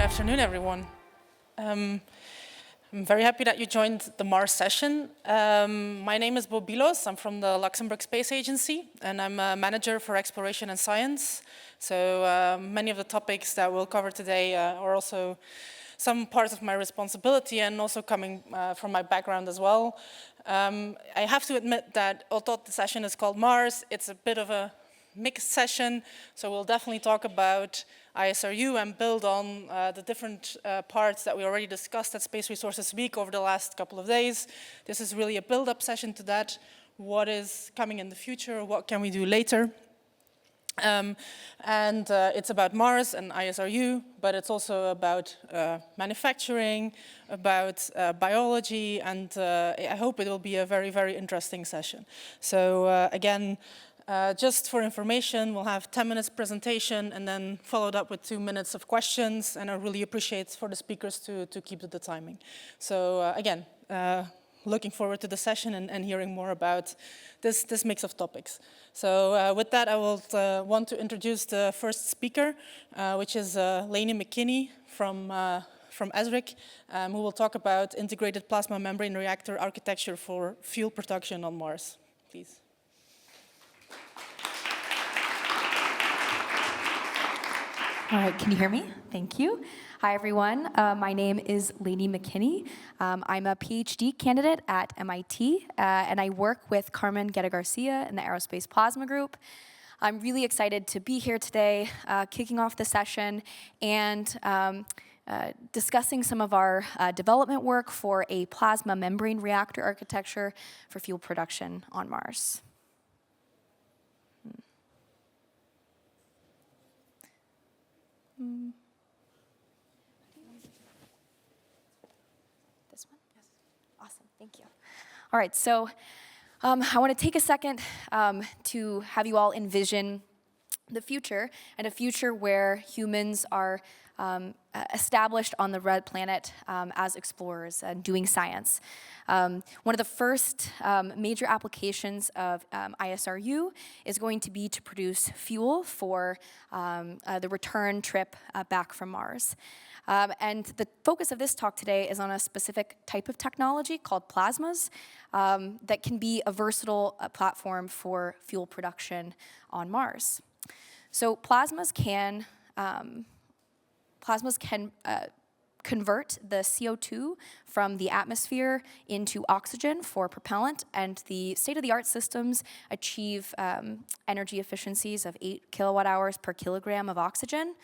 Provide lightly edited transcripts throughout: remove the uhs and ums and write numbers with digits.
afternoon, everyone. I'm very happy that you joined the Mars session. My name is Bo Byloos. I'm from the Luxembourg Space Agency, and I'm a manager for exploration and science. So many of the topics that we'll cover today are also some parts of my responsibility and also coming from my background as well. I have to admit that although the session is called Mars, it's a bit of a mixed session, so we'll definitely talk about ISRU and build on the different parts that we already discussed at Space Resources Week over the last couple of days. This is really a build-up session to that. What is coming in the future? What can we do later? It's about Mars and ISRU, but it's also about manufacturing, about biology, and I hope it will be a very, very interesting session. So again, just for information, we'll have 10 minutes presentation and then followed up with 2 minutes of questions, and I really appreciate for the speakers to keep to the timing. So again, looking forward to the session and hearing more about this mix of topics. So with that, I will want to introduce the first speaker, which is Lanie McKinney from ESRIC, who will talk about integrated plasma membrane reactor architecture for fuel production on Mars. Please. All right, can you hear me? Thank you. Hi, everyone. My name is Lanie McKinney. I'm a PhD candidate at MIT, and I work with Carmen Guetta-Garcia in the Aerospace Plasma Group. I'm really excited to be here today, kicking off the session and discussing some of our development work for a plasma membrane reactor architecture for fuel production on Mars. This one? Yes. Awesome, thank you. All right, so I want to take a second to have you all envision the future, and a future where humans are established on the red planet as explorers and doing science. One of the first major applications of ISRU is going to be to produce fuel for the return trip back from Mars. And the focus of this talk today is on a specific type of technology called plasmas that can be a versatile platform for fuel production on Mars. So plasmas can convert the CO2 from the atmosphere into oxygen for propellant, and the state-of-the-art systems achieve energy efficiencies of 8 kilowatt hours per kilogram of oxygen.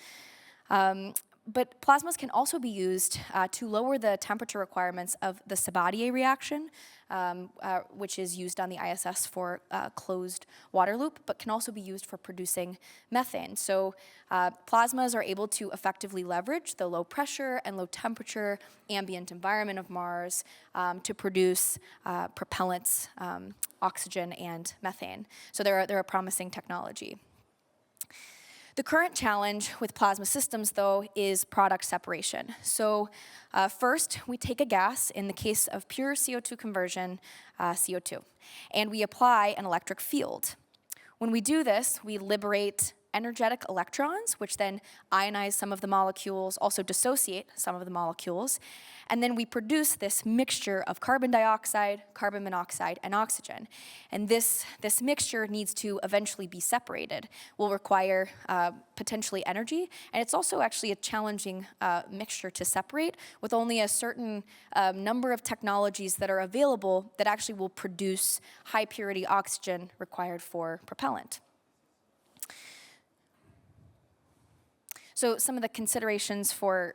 But plasmas can also be used to lower the temperature requirements of the Sabatier reaction, which is used on the ISS for closed water loop, but can also be used for producing methane. So plasmas are able to effectively leverage the low pressure and low temperature ambient environment of Mars to produce propellants, oxygen, and methane. So they're a promising technology. The current challenge with plasma systems, though, is product separation. So first, we take a gas, in the case of pure CO2 conversion, CO2, and we apply an electric field. When we do this, we liberate energetic electrons, which then ionize some of the molecules, also dissociate some of the molecules, and then we produce this mixture of carbon dioxide, carbon monoxide, and oxygen. And this mixture needs to eventually be separated, will require potentially energy, and it's also actually a challenging mixture to separate with only a certain number of technologies that are available that actually will produce high purity oxygen required for propellant. So some of the considerations for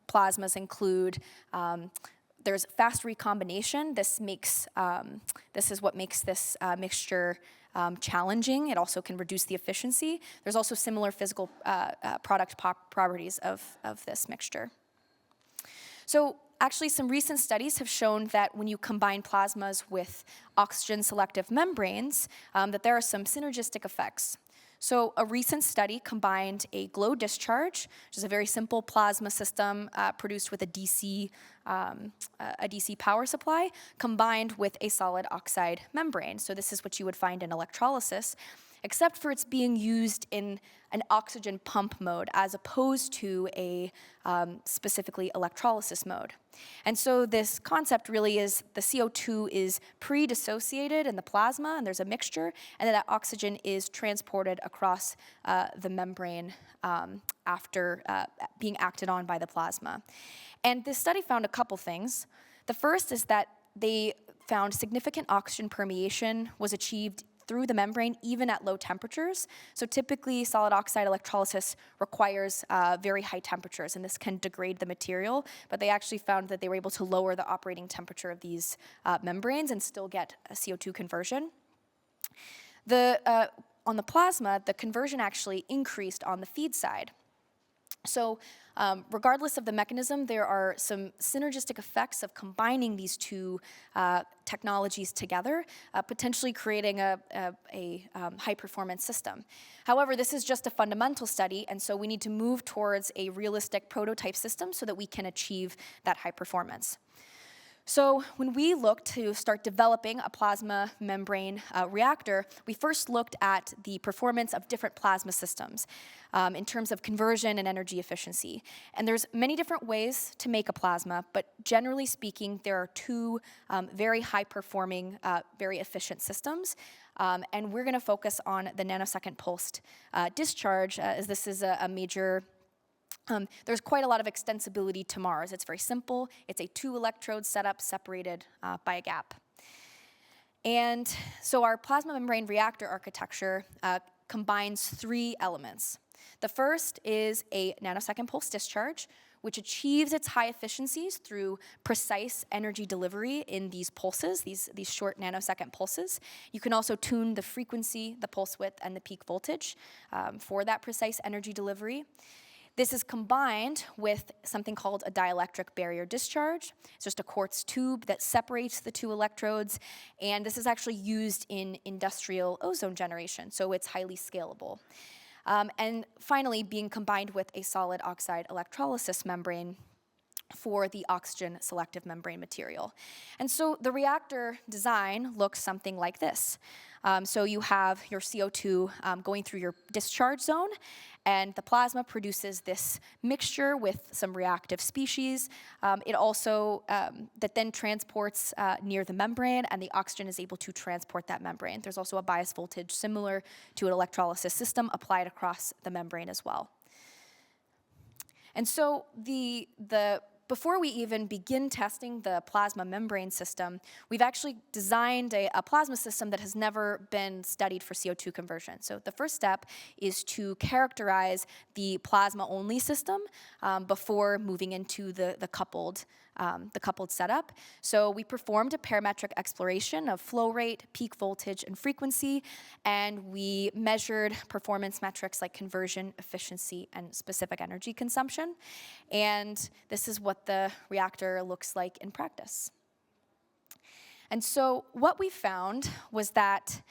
plasmas include there's fast recombination. This is what makes this mixture challenging. It also can reduce the efficiency. There's also similar physical product properties of this mixture. So actually, some recent studies have shown that when you combine plasmas with oxygen-selective membranes, that there are some synergistic effects. So a recent study combined a glow discharge, which is a very simple plasma system produced with a DC power supply, combined with a solid oxide membrane. So this is what you would find in electrolysis. except for it's being used in an oxygen pump mode as opposed to a specifically electrolysis mode. And so this concept really is the CO2 is pre-dissociated in the plasma, and there's a mixture, and then that oxygen is transported across the membrane after being acted on by the plasma. And this study found a couple things. The first is that they found significant oxygen permeation was achieved through the membrane, even at low temperatures. So typically, solid oxide electrolysis requires very high temperatures, and this can degrade the material, but they actually found that they were able to lower the operating temperature of these membranes and still get a CO2 conversion. On the plasma, the conversion actually increased on the feed side. So regardless of the mechanism, there are some synergistic effects of combining these two technologies together, potentially creating a high-performance system. However, this is just a fundamental study, and so we need to move towards a realistic prototype system so that we can achieve that high performance. So when we looked to start developing a plasma membrane reactor, we first looked at the performance of different plasma systems in terms of conversion and energy efficiency. And there's many different ways to make a plasma, but generally speaking, there are two very high-performing, very efficient systems. And we're going to focus on the nanosecond pulsed discharge, as this is a major there's quite a lot of extensibility to Mars. It's very simple. It's a 2-electrode setup separated by a gap. And so our plasma membrane reactor architecture combines 3 elements. The first is a nanosecond pulse discharge, which achieves its high efficiencies through precise energy delivery in these pulses, these short nanosecond pulses. You can also tune the frequency, the pulse width, and the peak voltage for that precise energy delivery. This is combined with something called a dielectric barrier discharge. It's just a quartz tube that separates the 2 electrodes, and this is actually used in industrial ozone generation, so it's highly scalable. And finally, being combined with a solid oxide electrolysis membrane for the oxygen selective membrane material. And so the reactor design looks something like this. So you have your CO2 going through your discharge zone, and the plasma produces this mixture with some reactive species. It also, that then transports near the membrane, and the oxygen is able to transport that membrane. There's also a bias voltage similar to an electrolysis system applied across the membrane as well. And so before we even begin testing the plasma membrane system, we've actually designed a plasma system that has never been studied for CO2 conversion. So the first step is to characterize the plasma-only system before moving into the coupled setup. So we performed a parametric exploration of flow rate, peak voltage, and frequency, and we measured performance metrics like conversion, efficiency, and specific energy consumption. And this is what the reactor looks like in practice. And so what we found was that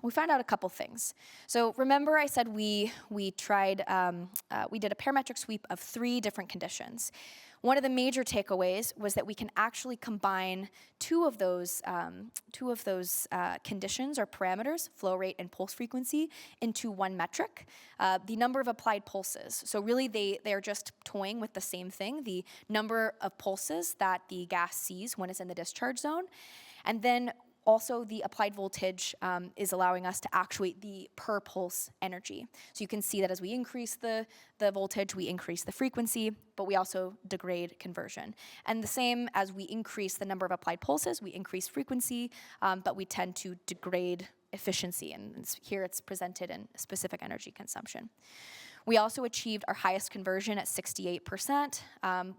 we found out a couple things. So remember I said we did a parametric sweep of 3 different conditions. One of the major takeaways was that we can actually combine two of those conditions or parameters, flow rate and pulse frequency, into one metric, the number of applied pulses. So really they're just toying with the same thing, the number of pulses that the gas sees when it's in the discharge zone. And then also, the applied voltage is allowing us to actuate the per pulse energy. So you can see that as we increase the voltage, we increase the frequency, but we also degrade conversion. And the same as we increase the number of applied pulses, we increase frequency, but we tend to degrade efficiency. And here it's presented in specific energy consumption. We also achieved our highest conversion at 68%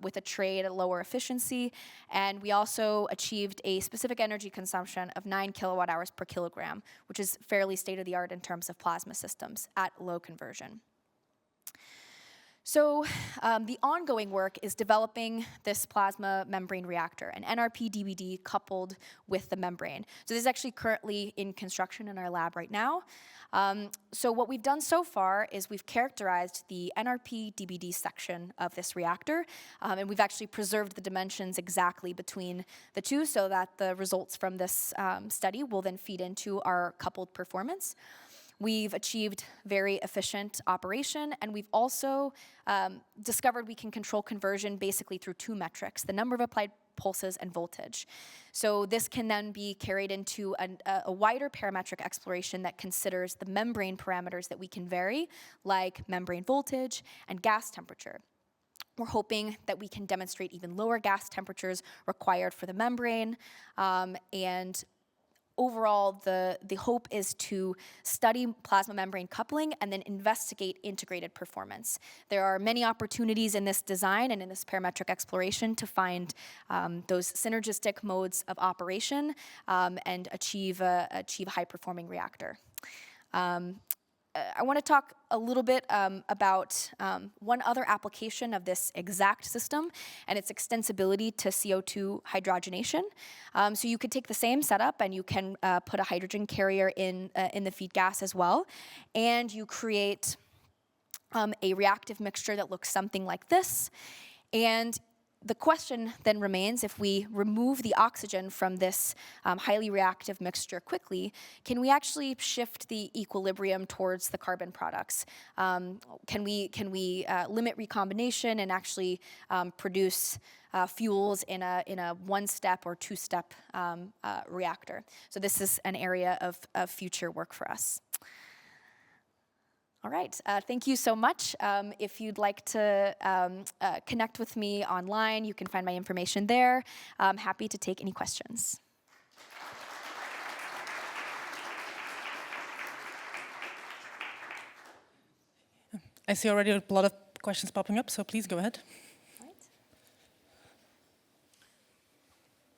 with a trade at lower efficiency, and we also achieved a specific energy consumption of 9 kilowatt hours per kilogram, which is fairly state-of-the-art in terms of plasma systems at low conversion. So the ongoing work is developing this plasma membrane reactor, an NRP-DBD coupled with the membrane. So this is actually currently in construction in our lab right now. So what we've done so far is we've characterized the NRP-DBD section of this reactor, and we've actually preserved the dimensions exactly between the two so that the results from this study will then feed into our coupled performance. We've achieved very efficient operation, and we've also discovered we can control conversion basically through two metrics, the number of applied pulses and voltage. So this can then be carried into a wider parametric exploration that considers the membrane parameters that we can vary, like membrane voltage and gas temperature. We're hoping that we can demonstrate even lower gas temperatures required for the membrane, and overall, the hope is to study plasma membrane coupling and then investigate integrated performance. There are many opportunities in this design and in this parametric exploration to find those synergistic modes of operation and achieve a high-performing reactor. I want to talk a little bit about one other application of this exact system and its extensibility to CO2 hydrogenation. So you could take the same setup and you can put a hydrogen carrier in the feed gas as well, and you create a reactive mixture that looks something like this. And the question then remains, if we remove the oxygen from this highly reactive mixture quickly, can we actually shift the equilibrium towards the carbon products? Can we limit recombination and actually produce fuels in a one-step or two-step reactor? So this is an area of future work for us. All right, thank you so much. If you'd like to connect with me online, you can find my information there. I'm happy to take any questions. I see already a lot of questions popping up, so please go ahead. All right.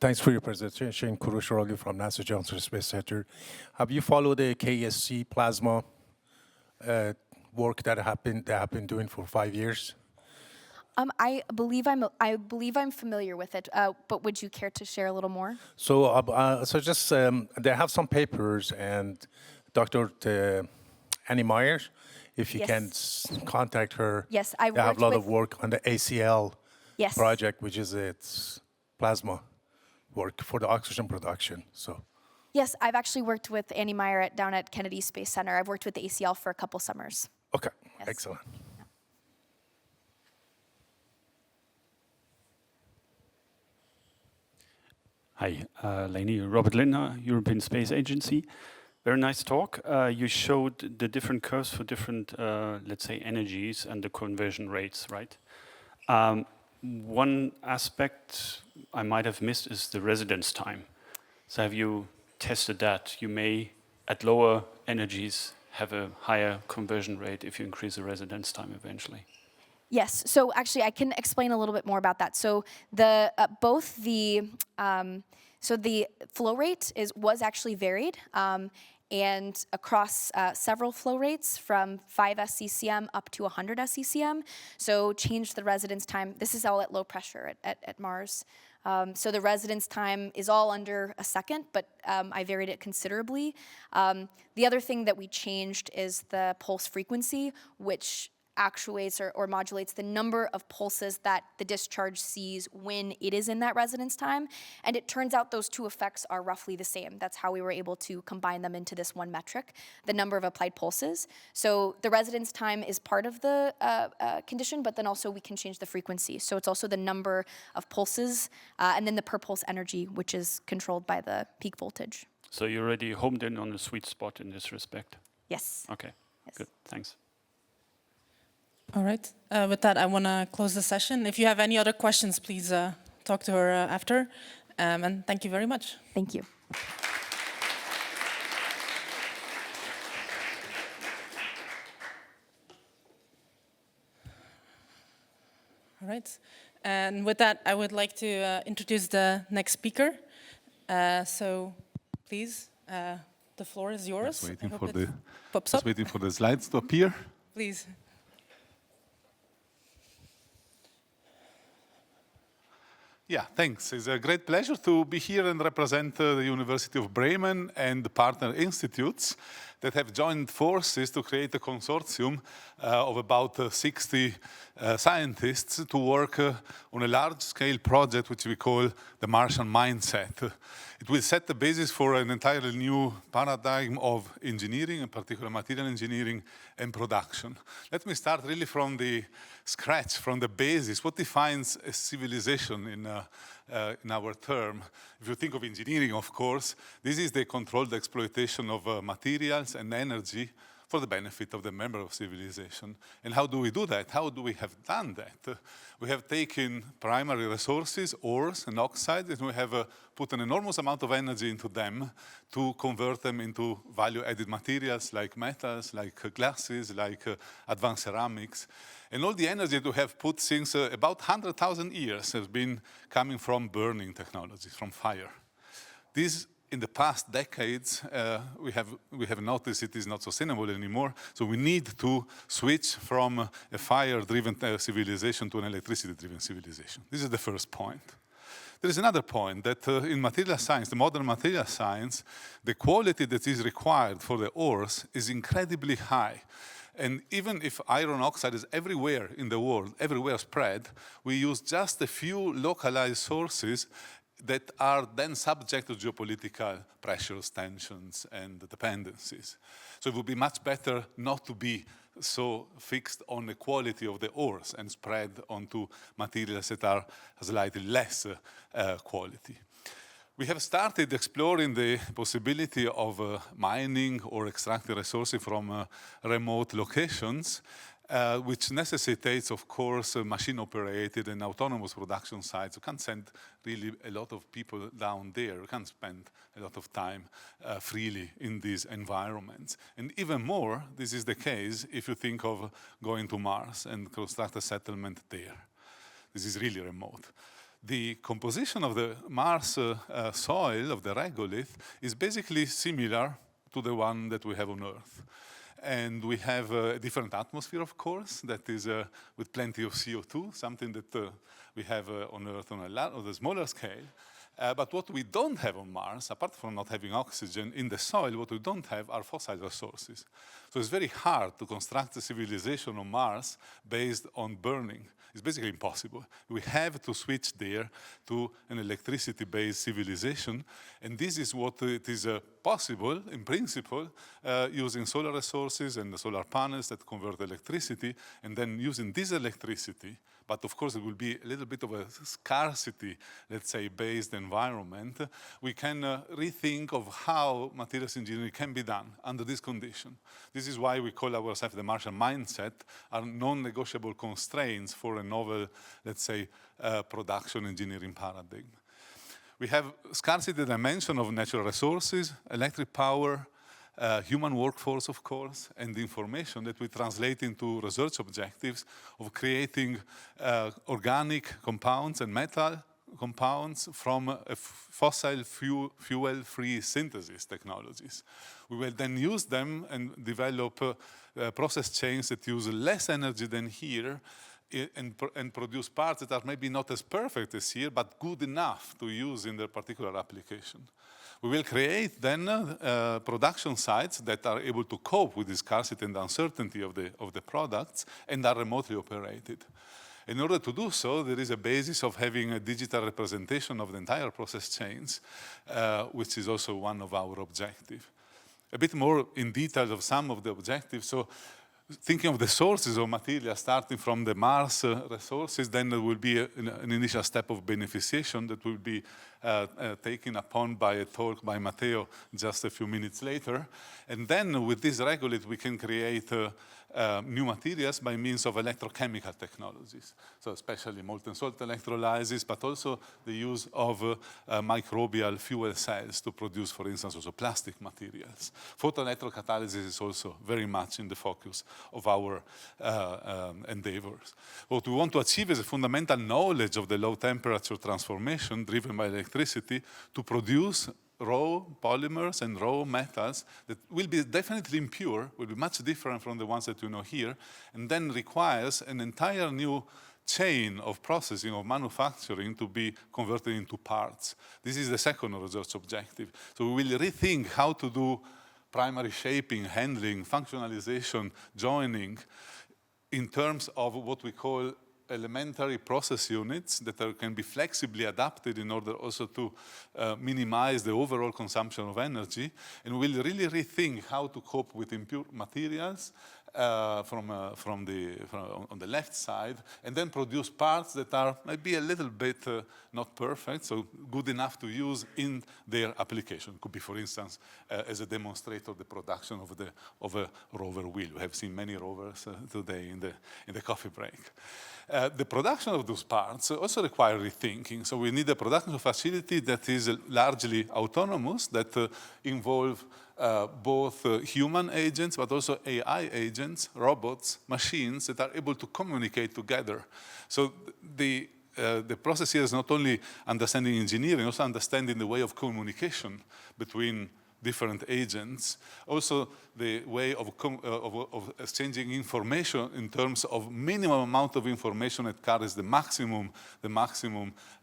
Thanks for your presentation. Kurush Rogli from NASA Johnson Space Center. Have you followed the KSC plasma work that they have been doing for 5 years? I believe I'm familiar with it, but would you care to share a little more? So, just they have some papers, and Dr. Annie Myers, if you Yes. can contact her. Yes, they have a lot of work on the ACL Yes. project, which is its plasma work for the oxygen production. So. Yes, I've actually worked with Annie Meyer down at Kennedy Space Center. I've worked with the ACL for a couple summers. Okay, Yes. excellent. Hi, Lanie, Robert Lindner, European Space Agency. Very nice talk. You showed the different curves for different, let's say, energies and the conversion rates, right? One aspect I might have missed is the residence time. So have you tested that? You may, at lower energies, have a higher conversion rate if you increase the residence time eventually. Yes, so actually I can explain a little bit more about that. So the the flow rate was actually varied and across several flow rates from 5 SCCM up to 100 SCCM. So changed the residence time. This is all at low pressure at Mars. So the residence time is all under a second, but I varied it considerably. The other thing that we changed is the pulse frequency, which actuates or modulates the number of pulses that the discharge sees when it is in that residence time. And it turns out those two effects are roughly the same. That's how we were able to combine them into this one metric, the number of applied pulses. So the residence time is part of the condition, but then also we can change the frequency. So it's also the number of pulses and then the per pulse energy, which is controlled by the peak voltage. So you already homed in on a sweet spot in this respect? Yes. Okay, Yes. good, thanks. All right. With that, I want to close the session. If you have any other questions, please talk to her after. And thank you very much. Thank you. All right. And with that, I would like to introduce the next speaker. So please, the floor is yours. Just waiting pops up. waiting for the slides to appear. Please. Yeah, thanks. It's a great pleasure to be here and represent the University of Bremen and the partner institutes. that have joined forces to create a consortium of about 60 scientists to work on a large-scale project which we call the Martian mindset. It will set the basis for an entirely new paradigm of engineering, in particular material engineering and production. Let me start really from the scratch, from the basis. What defines a civilization in our term? If you think of engineering, of course, this is the controlled exploitation of materials and energy for the benefit of the member of civilization. And how do we do that? How do we have done that? We have taken primary resources, ores and oxides, and we have put an enormous amount of energy into them to convert them into value-added materials like metals, like glasses, like advanced ceramics. And all the energy that we have put since about 100,000 years has been coming from burning technologies, from fire. This, in the past decades, we have noticed it is not sustainable anymore, so we need to switch from a fire-driven civilization to an electricity-driven civilization. This is the first point. There is another point that in material science, the modern material science, the quality that is required for the ores is incredibly high. And even if iron oxide is everywhere in the world, everywhere spread, we use just a few localized sources that are then subject to geopolitical pressures, tensions, and dependencies. So it would be much better not to be so fixed on the quality of the ores and spread onto materials that are slightly less quality. We have started exploring the possibility of mining or extracting resources from remote locations, which necessitates, of course, machine-operated and autonomous production sites. You can't send really a lot of people down there. You can't spend a lot of time freely in these environments. And even more, this is the case if you think of going to Mars and construct a settlement there. This is really remote. The composition of the Mars soil, of the regolith, is basically similar to the one that we have on Earth. And we have a different atmosphere, of course, that is with plenty of CO2, something that we have on Earth on a smaller scale. But what we don't have on Mars, apart from not having oxygen in the soil, what we don't have are fossil resources. So it's very hard to construct a civilization on Mars based on burning. It's basically impossible. We have to switch there to an electricity-based civilization, and this is what it is possible, in principle, using solar resources and the solar panels that convert electricity, and then using this electricity. But of course, it will be a little bit of a scarcity, let's say, based environment. We can rethink of how materials engineering can be done under this condition. This is why we call ourselves the Martian mindset, are non-negotiable constraints for a novel, let's say, production engineering paradigm. We have scarcity dimension of natural resources, electric power, human workforce, of course, and information that we translate into research objectives of creating organic compounds and metal compounds from fossil fuel-free synthesis technologies. We will then use them and develop process chains that use less energy than here and produce parts that are maybe not as perfect as here, but good enough to use in their particular application. We will create then production sites that are able to cope with the scarcity and uncertainty of the products and are remotely operated. In order to do so, there is a basis of having a digital representation of the entire process chains, which is also one of our objectives. A bit more in detail of some of the objectives. So, thinking of the sources of material, starting from the Mars resources, then there will be an initial step of beneficiation that will be taken upon by a talk by Mateo just a few minutes later. And then with this regolith, we can create new materials by means of electrochemical technologies. So especially molten salt electrolysis, but also the use of microbial fuel cells to produce, for instance, also plastic materials. Photoelectrocatalysis is also very much in the focus of our endeavors. What we want to achieve is a fundamental knowledge of the low temperature transformation driven by electricity to produce raw polymers and raw metals that will be definitely impure, will be much different from the ones that you know here, and then requires an entire new chain of processing, of manufacturing to be converted into parts. This is the second research objective. So we will rethink how to do primary shaping, handling, functionalization, joining, in terms of what we call elementary process units that can be flexibly adapted in order also to minimize the overall consumption of energy. And we'll really rethink how to cope with impure materials on the left side, and then produce parts that are maybe a little bit not perfect, so good enough to use in their application. It could be, for instance, as a demonstrator, the production of a rover wheel. We have seen many rovers today in the coffee break. The production of those parts also require rethinking. So we need a production facility that is largely autonomous, that involve both human agents, but also AI agents, robots, machines that are able to communicate together. So the process here is not only understanding engineering, also understanding the way of communication between different agents, also the way of exchanging information in terms of minimum amount of information that carries the maximum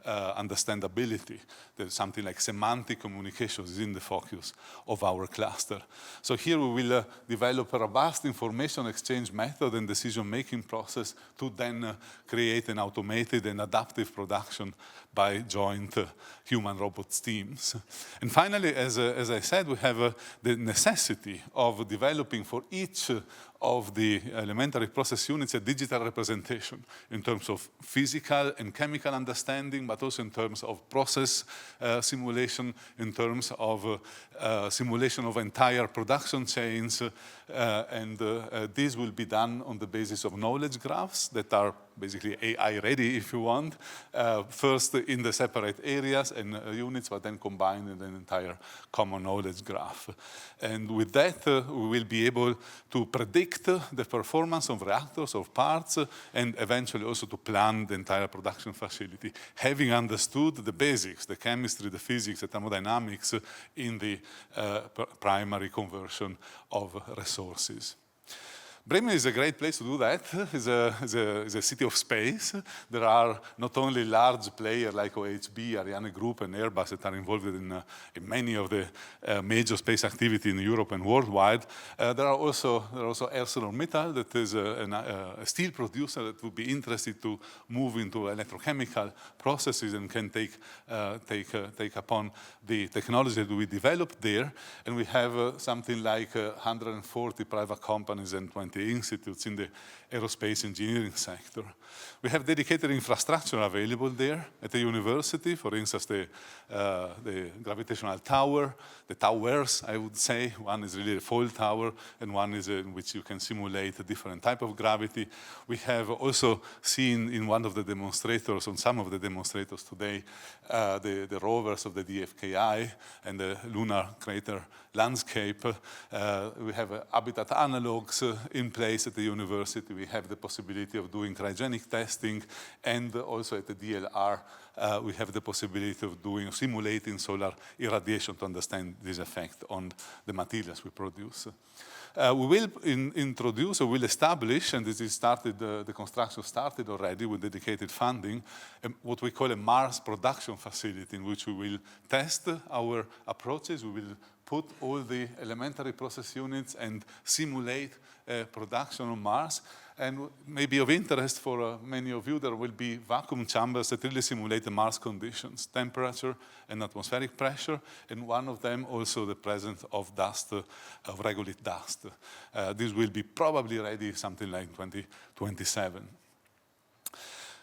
understandability. There's something like semantic communication is in the focus of our cluster. So here we will develop a robust information exchange method and decision-making process to then create an automated and adaptive production by joint human-robot teams. And finally, as I said, we have the necessity of developing for each of the elementary process units a digital representation in terms of physical and chemical understanding, but also in terms of process simulation, in terms of simulation of entire production chains. This will be done on the basis of knowledge graphs that are basically AI ready, if you want, first in the separate areas and units, but then combined in an entire common knowledge graph. And with that, we will be able to predict the performance of reactors, of parts, and eventually also to plan the entire production facility, having understood the basics, the chemistry, the physics, the thermodynamics in the primary conversion of resources. Bremen is a great place to do that. It's a city of space. There are not only large players like OHB, Ariane Group, and Airbus that are involved in many of the major space activity in Europe and worldwide. There are also ArcelorMittal, that is a steel producer that would be interested to move into electrochemical processes and can take upon the technology that we developed there. And we have something like 140 private companies and 20 institutes in the aerospace engineering sector. We have dedicated infrastructure available there at the university, for instance, the gravitational tower, the towers, I would say. One is really a fold tower, and one is in which you can simulate a different type of gravity. We have also seen in one of the demonstrators, on some of the demonstrators today, the rovers of the DFKI and the lunar crater landscape. We have habitat analogs in place at the university. We have the possibility of doing cryogenic testing, and also at the DLR, we have the possibility of simulating solar irradiation to understand this effect on the materials we produce. We will introduce, or will establish, and this is started, the construction started already with dedicated funding, what we call a Mars production facility, in which we will test our approaches. We will put all the elementary process units and simulate production on Mars. And maybe of interest for many of you, there will be vacuum chambers that really simulate the Mars conditions, temperature and atmospheric pressure, and one of them also the presence of dust, of regolith dust. This will be probably ready something like 2027.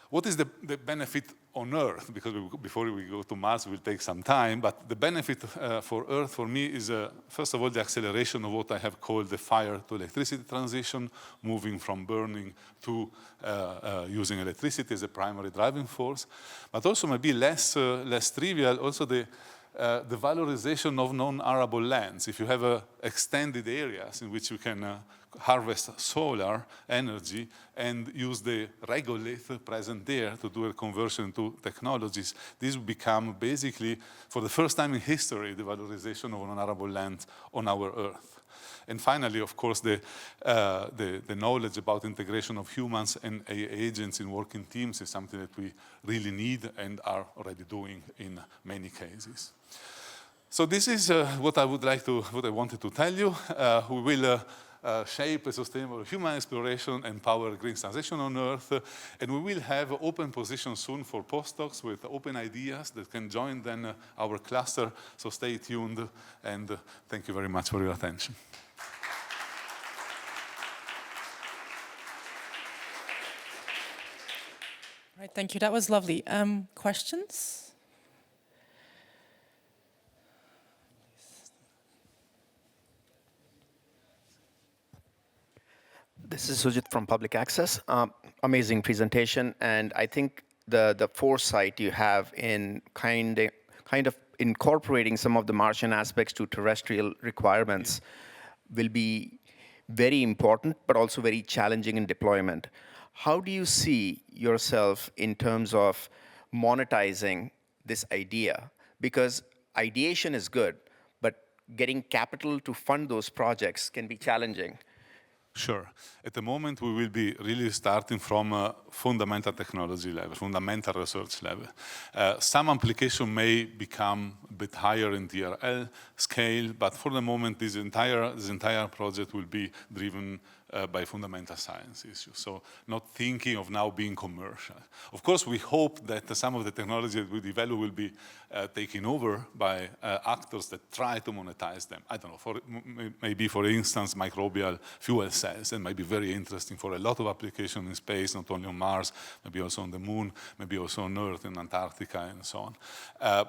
What is the benefit on Earth? Because before we go to Mars, it will take some time, but the benefit for Earth, for me, is first of all the acceleration of what I have called the fire to electricity transition, moving from burning to using electricity as a primary driving force, but also maybe less trivial, also the valorization of non-arable lands. If you have extended areas in which you can harvest solar energy and use the regolith present there to do a conversion to technologies, this will become basically, for the first time in history, the valorization of non-arable lands on our Earth. And finally, of course, the knowledge about integration of humans and agents in working teams is something that we really need and are already doing in many cases. So this is what I wanted to tell you. We will shape a sustainable human exploration and power green transition on Earth. And we will have open positions soon for postdocs with open ideas that can join then our cluster. So stay tuned, and thank you very much for your attention. Right, thank you. That was lovely. Questions? This is Sujit from Public Access. Amazing presentation, and I think the foresight you have in kind of incorporating some of the Martian aspects to terrestrial requirements will be very important, but also very challenging in deployment. How do you see yourself in terms of monetizing this idea? Because ideation is good, but getting capital to fund those projects can be challenging. Sure. At the moment, we will be really starting from a fundamental technology level, fundamental research level. Some application may become a bit higher in TRL scale, but for the moment, this entire project will be driven by fundamental science issues. So not thinking of now being commercial. Of course, we hope that some of the technology that we develop will be taken over by actors that try to monetize them. I don't know, maybe for instance, microbial fuel cells, and might be very interesting for a lot of applications in space, not only on Mars, maybe also on the Moon, maybe also on Earth, in Antarctica, and so on.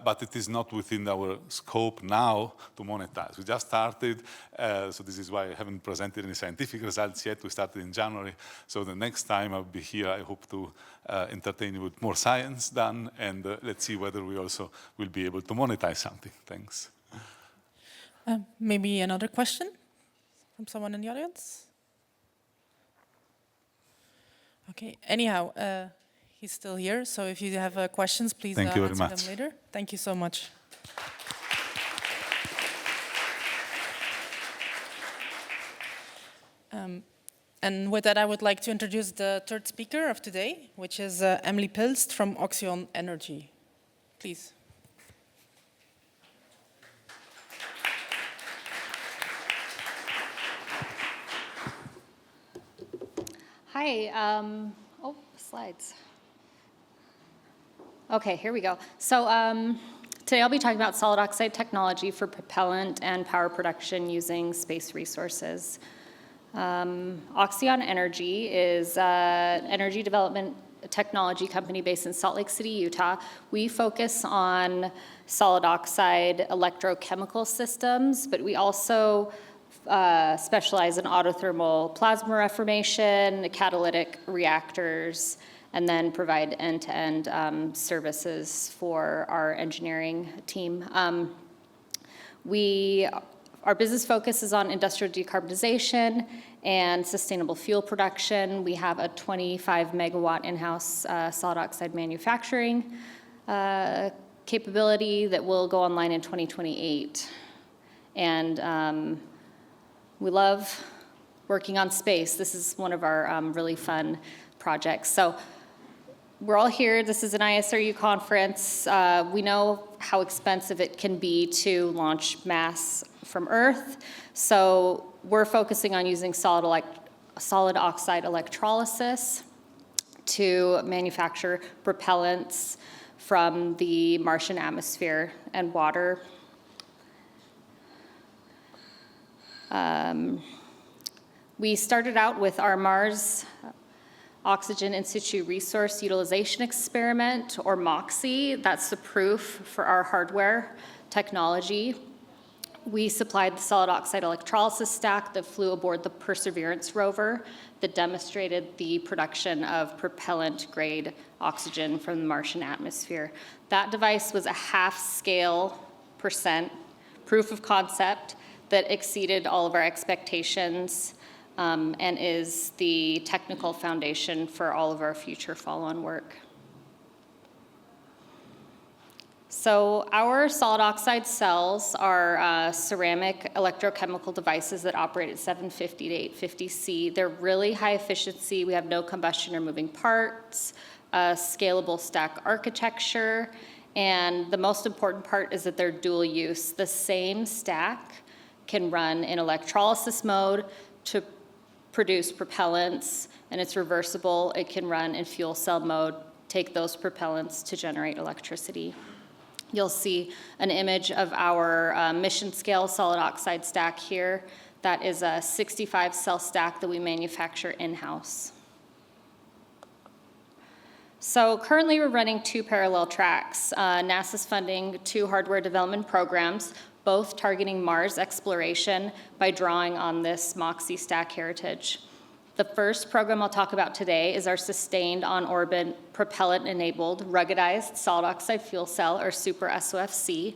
But it is not within our scope now to monetize. We just started, so this is why I haven't presented any scientific results yet. We started in January, so the next time I'll be here, I hope to entertain you with more science done, and let's see whether we also will be able to monetize something. Thanks. Maybe another question from someone in the audience? Okay, anyhow, he's still here, so if you have questions, please Thank you very answer much. them later. Thank you so much. And with that, I would like to introduce the third speaker of today, which is Emily Pilstl from Oxyon Energy. Please. Hi. Slides. Okay, here we go. So today I'll be talking about solid oxide technology for propellant and power production using space resources. Oxyon Energy is an energy development technology company based in Salt Lake City, Utah. We focus on solid oxide electrochemical systems, but we also specialize in autothermal plasma reformation, catalytic reactors, and then provide end-to-end services for our engineering team. Our business focus is on industrial decarbonization and sustainable fuel production. We have a 25 megawatt in-house solid oxide manufacturing capability that will go online in 2028. And we love working on space. This is one of our really fun projects. So we're all here. This is an ISRU conference. We know how expensive it can be to launch mass from Earth. So we're focusing on using solid oxide electrolysis to manufacture propellants from the Martian atmosphere and water. We started out with our Mars Oxygen In Situ Resource Utilization Experiment, or MOXIE. That's the proof for our hardware technology. We supplied the solid oxide electrolysis stack that flew aboard the Perseverance rover that demonstrated the production of propellant-grade oxygen from the Martian atmosphere. That device was a half-scale % proof of concept that exceeded all of our expectations and is the technical foundation for all of our future follow-on work. So our solid oxide cells are ceramic electrochemical devices that operate at 750 to 850 C. They're really high efficiency. We have no combustion or moving parts, scalable stack architecture, And the most important part is that they're dual use. The same stack can run in electrolysis mode to produce propellants, and it's reversible. It can run in fuel cell mode, take those propellants to generate electricity. You'll see an image of our mission scale solid oxide stack here. That is a 65 cell stack that we manufacture in-house. So currently we're running 2 parallel tracks. NASA's funding 2 hardware development programs, both targeting Mars exploration by drawing on this MOXIE stack heritage. The first program I'll talk about today is our sustained on-orbit propellant-enabled ruggedized solid oxide fuel cell, or Super SOFC,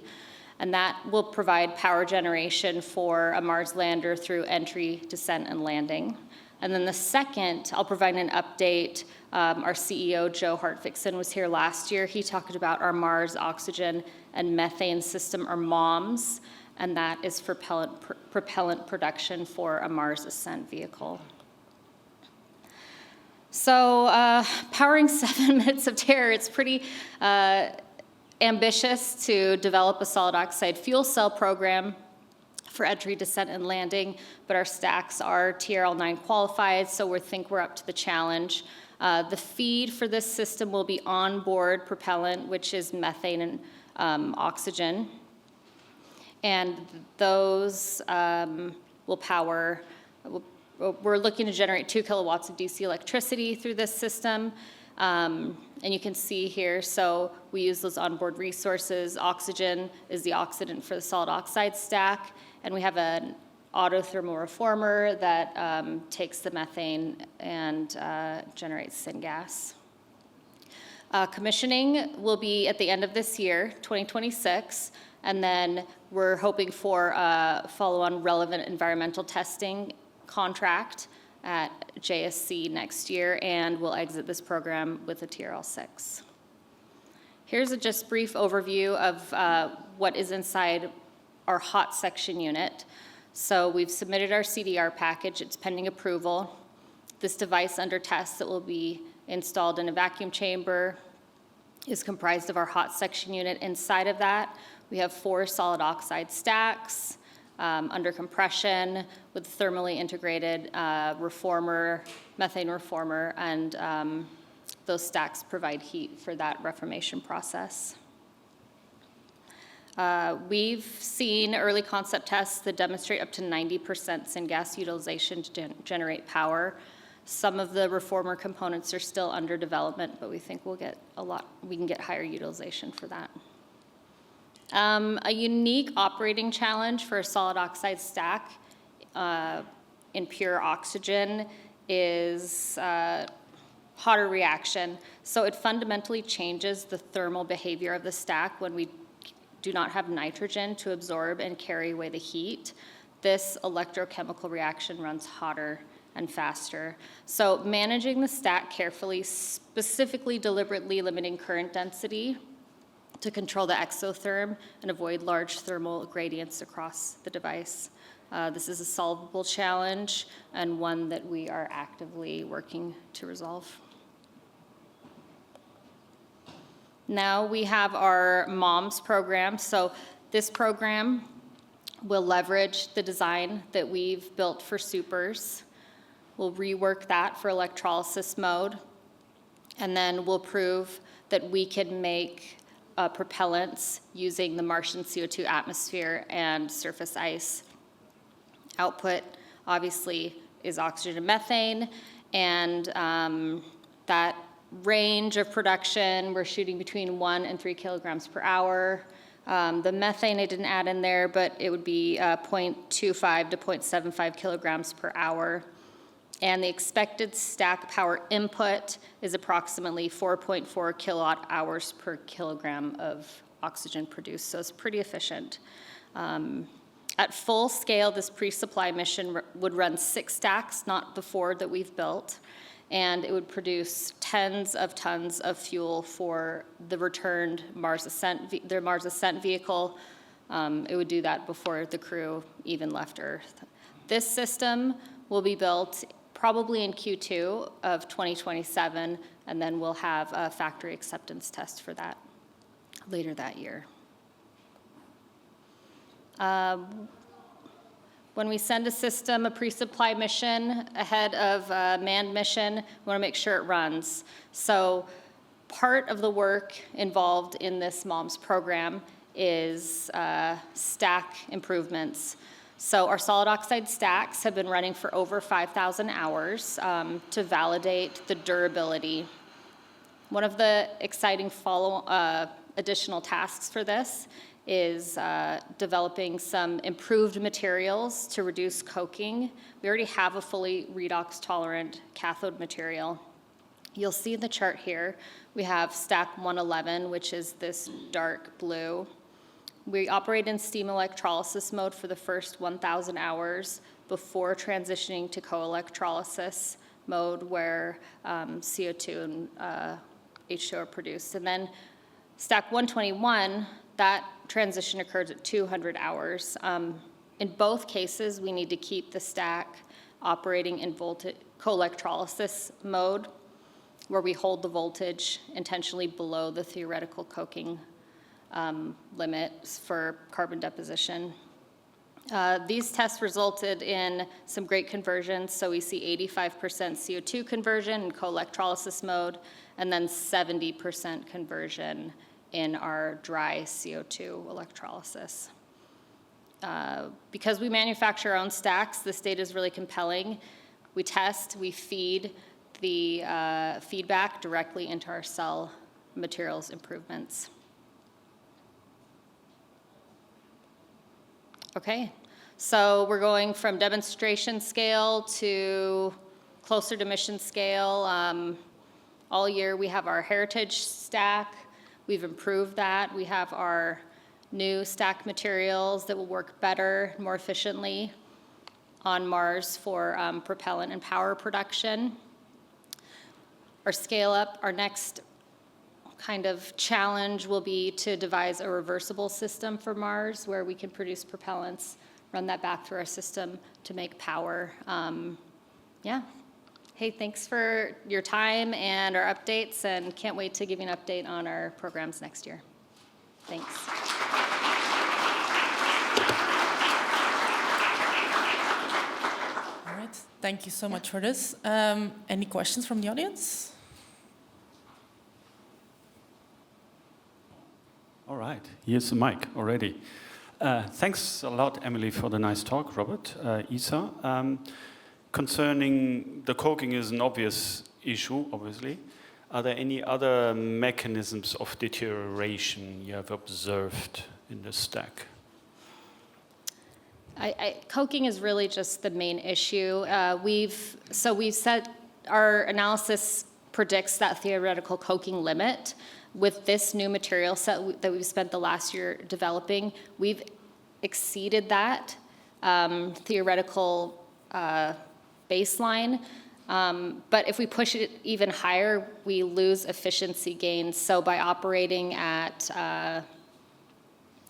and that will provide power generation for a Mars lander through entry, descent, and landing. And then the second, I'll provide an update. Our CEO, Joe Hartvickson, was here last year. He talked about our Mars oxygen and methane system, or MOMS, and that is for propellant production for a Mars ascent vehicle. So powering 7 minutes of terror, it's pretty ambitious to develop a solid oxide fuel cell program for entry, descent, and landing, but our stacks are TRL-9 qualified, so we think we're up to the challenge. The feed for this system will be onboard propellant, which is methane and oxygen, and those will power. We're looking to generate 2 kilowatts of DC electricity through this system. And you can see here, so we use those onboard resources. Oxygen is the oxidant for the solid oxide stack, and we have an autothermal reformer that takes the methane and generates syngas. Commissioning will be at the end of this year, 2026, and then we're hoping for a follow-on relevant environmental testing contract at JSC next year, and we'll exit this program with a TRL-6. Here's a just brief overview of what is inside our hot section unit. So we've submitted our CDR package. It's pending approval. This device under test that will be installed in a vacuum chamber is comprised of our hot section unit. Inside of that, we have 4 solid oxide stacks under compression with thermally integrated reformer, methane reformer, and those stacks provide heat for that reformation process. We've seen early concept tests that demonstrate up to 90% syngas utilization to generate power. Some of the reformer components are still under development, but we think we can get higher utilization for that. A unique operating challenge for a solid oxide stack in pure oxygen is hotter reaction. So it fundamentally changes the thermal behavior of the stack when we do not have nitrogen to absorb and carry away the heat. This electrochemical reaction runs hotter and faster. So managing the stack carefully, specifically deliberately limiting current density to control the exotherm and avoid large thermal gradients across the device. This is a solvable challenge and one that we are actively working to resolve. Now we have our MOMS program. So this program will leverage the design that we've built for supers. We'll rework that for electrolysis mode, and then we'll prove that we can make propellants using the Martian CO2 atmosphere and surface ice. Output, obviously, is oxygen and methane, and that range of production, we're shooting between 1 and 3 kilograms per hour. The methane I didn't add in there, but it would be 0.25 to 0.75 kilograms per hour. And the expected stack power input is approximately 4.4 kilowatt hours per kilogram of oxygen produced, so it's pretty efficient. At full scale, this pre-supply mission would run 6 stacks, not the 4 that we've built, and it would produce tens of tons of fuel for the returned Mars ascent vehicle. It would do that before the crew even left Earth. This system will be built probably in Q2 of 2027, and then we'll have a factory acceptance test for that. later that year. When we send a system, a pre-supply mission ahead of a manned mission, we want to make sure it runs. So part of the work involved in this MOMS program is stack improvements. So our solid oxide stacks have been running for over 5,000 hours to validate the durability. One of the exciting additional tasks for this is developing some improved materials to reduce coking. We already have a fully redox-tolerant cathode material. You'll see in the chart here, we have stack 111, which is this dark blue. We operate in steam electrolysis mode for the first 1,000 hours before transitioning to co-electrolysis mode where CO2 and H2O are produced. And then stack 121, that transition occurs at 200 hours. In both cases, we need to keep the stack operating in co-electrolysis mode, where we hold the voltage intentionally below the theoretical coking limits for carbon deposition. These tests resulted in some great conversions. So we see 85% CO2 conversion in co-electrolysis mode, and then 70% conversion in our dry CO2 electrolysis. Because we manufacture our own stacks, this data is really compelling. We test, we feed the feedback directly into our cell materials improvements. Okay, so we're going from demonstration scale to closer to mission scale. All year we have our heritage stack. We've improved that. We have our new stack materials that will work better, more efficiently on Mars for propellant and power production. Our scale up, our next kind of challenge will be to devise a reversible system for Mars where we can produce propellants, run that back through our system to make power. Yeah. Hey, thanks for your time and our updates, and can't wait to give you an update on our programs next year. Thanks. All right, thank you so much for this. Any questions from the audience? All right, here's the mic already. Thanks a lot, Emily, for the nice talk, Robert, Isa. Concerning the coking is an obvious issue, obviously. Are there any other mechanisms of deterioration you have observed in the stack? Coking is really just the main issue. We've said our analysis predicts that theoretical coking limit. With this new material set that we've spent the last year developing, we've exceeded that theoretical baseline. But if we push it even higher, we lose efficiency gains. So by operating at,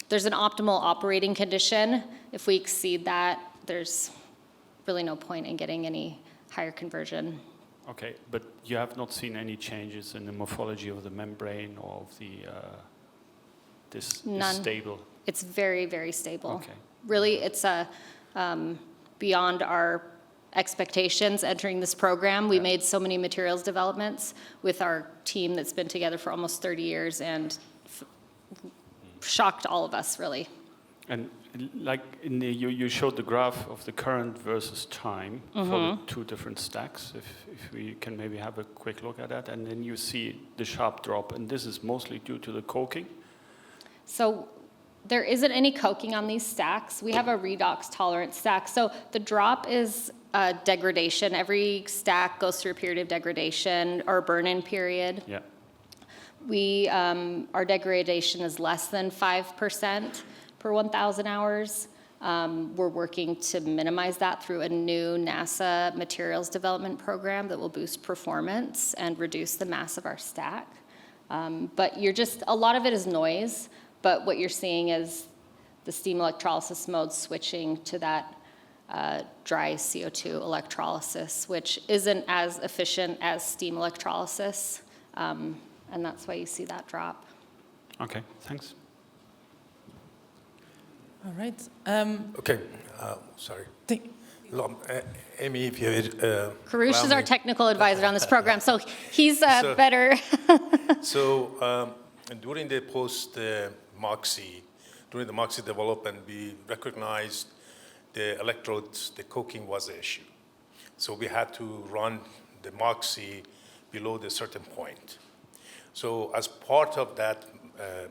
there's an optimal operating condition. If we exceed that, there's really no point in getting any higher conversion. Okay, but you have not seen any changes in the morphology of the membrane or of the, this is stable? It's very, very stable. Okay. Really, it's beyond our expectations entering this program. We made so many materials developments with our team that's been together for almost 30 years and shocked all of us, really. And like in the, you showed the graph of the current versus time for the two different stacks. If we can maybe have a quick look at that, and then you see the sharp drop, and this is mostly due to the coking? So there isn't any coking on these stacks. We have a redox tolerant stack. So the drop is degradation. Every stack goes through a period of degradation or burn-in period. Yeah. We, our degradation is less than 5% per 1,000 hours. We're working to minimize that through a new NASA materials development program that will boost performance and reduce the mass of our stack. But a lot of it is noise, but what you're seeing is the steam electrolysis mode switching to that dry CO2 electrolysis, which isn't as efficient as steam electrolysis, and that's why you see that drop. Okay, thanks. All right. Okay, sorry. Amy, if you Karush allow is our me. technical advisor on this program, so he's So- better. So during the during the MOXIE development, we recognized the electrodes, the coking was the issue. So we had to run the MOXIE below the certain point. So as part of that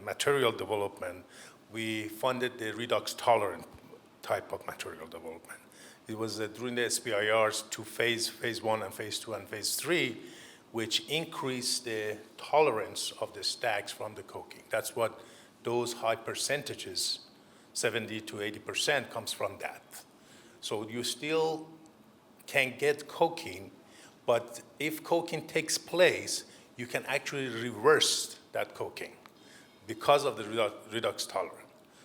material development, we funded the redox tolerant type of material development. It was during the SBIRs to phase 1 and phase 2 and phase 3, which increased the tolerance of the stacks from the coking. That's what those high percentages, 70 to 80% comes from that. So you still can get coking, but if coking takes place, you can actually reverse that coking because of the redox tolerance.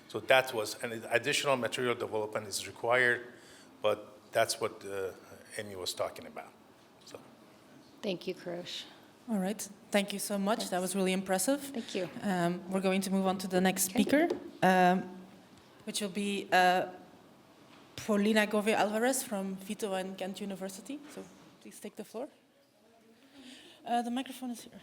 So that was, an additional material development is required, but that's what Amy was talking about. So. Thank you, Karush. All right. Thank you so much. That was really impressive. Thank you. We're going to move on to the next speaker, which will be Paulina Govea-Alvarez from Vito and Ghent University. So please take the floor. The microphone is here.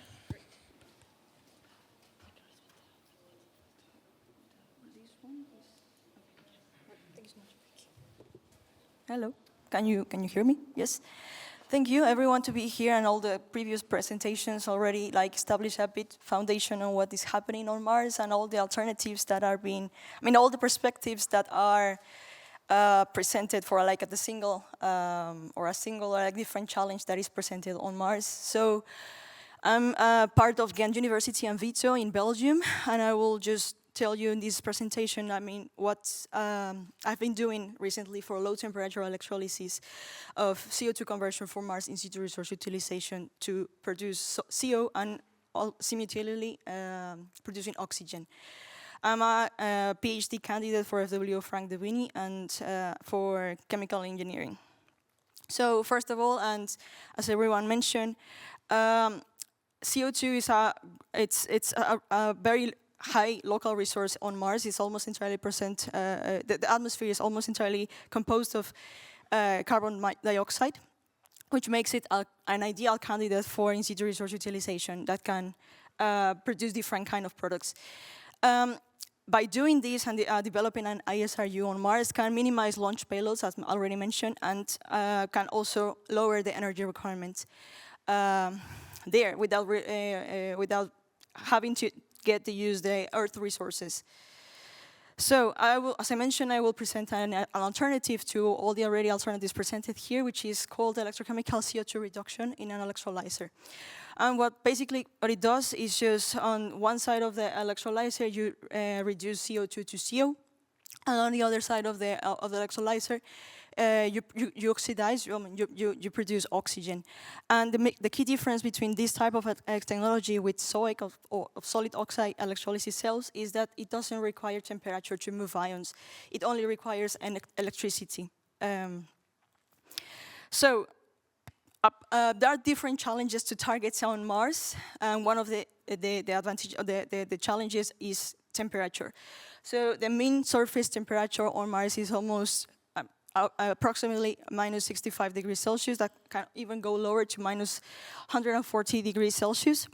Hello, can you hear me? Yes. Thank you everyone to be here, and all the previous presentations already established a bit foundation on what is happening on Mars and all the alternatives that are being, all the perspectives that are presented for at the single or a single or different challenge that is presented on Mars. So I'm part of Ghent University and Vito in Belgium, and I will just tell you in this presentation, what I've been doing recently for low temperature electrolysis of CO2 conversion for Mars in situ resource utilization to produce CO and simultaneously producing oxygen. I'm a PhD candidate for FWO Frank de Winnie and for chemical engineering. So first of all, and as everyone mentioned, CO2 is a very high local resource on Mars. It's almost entirely the atmosphere is almost entirely composed of carbon dioxide, which makes it an ideal candidate for in situ resource utilization that can produce different kind of products. By doing this and developing an ISRU on Mars can minimize launch payloads, as already mentioned, and can also lower the energy requirements there without having to get to use the Earth resources. So as I mentioned, I will present an alternative to all the already alternatives presented here, which is called electrochemical CO2 reduction in an electrolyzer. And what it does is just on one side of the electrolyzer, you reduce CO2 to CO, and on the other side of the electrolyzer, you oxidize, you produce oxygen. And the key difference between this type of technology with SOIC, of solid oxide electrolysis cells, is that it doesn't require temperature to move ions. It only requires electricity. So there are different challenges to targets on Mars, and one of the challenges is temperature. So the mean surface temperature on Mars is almost approximately minus 65 degrees Celsius. That can even go lower to minus 140 degrees Celsius.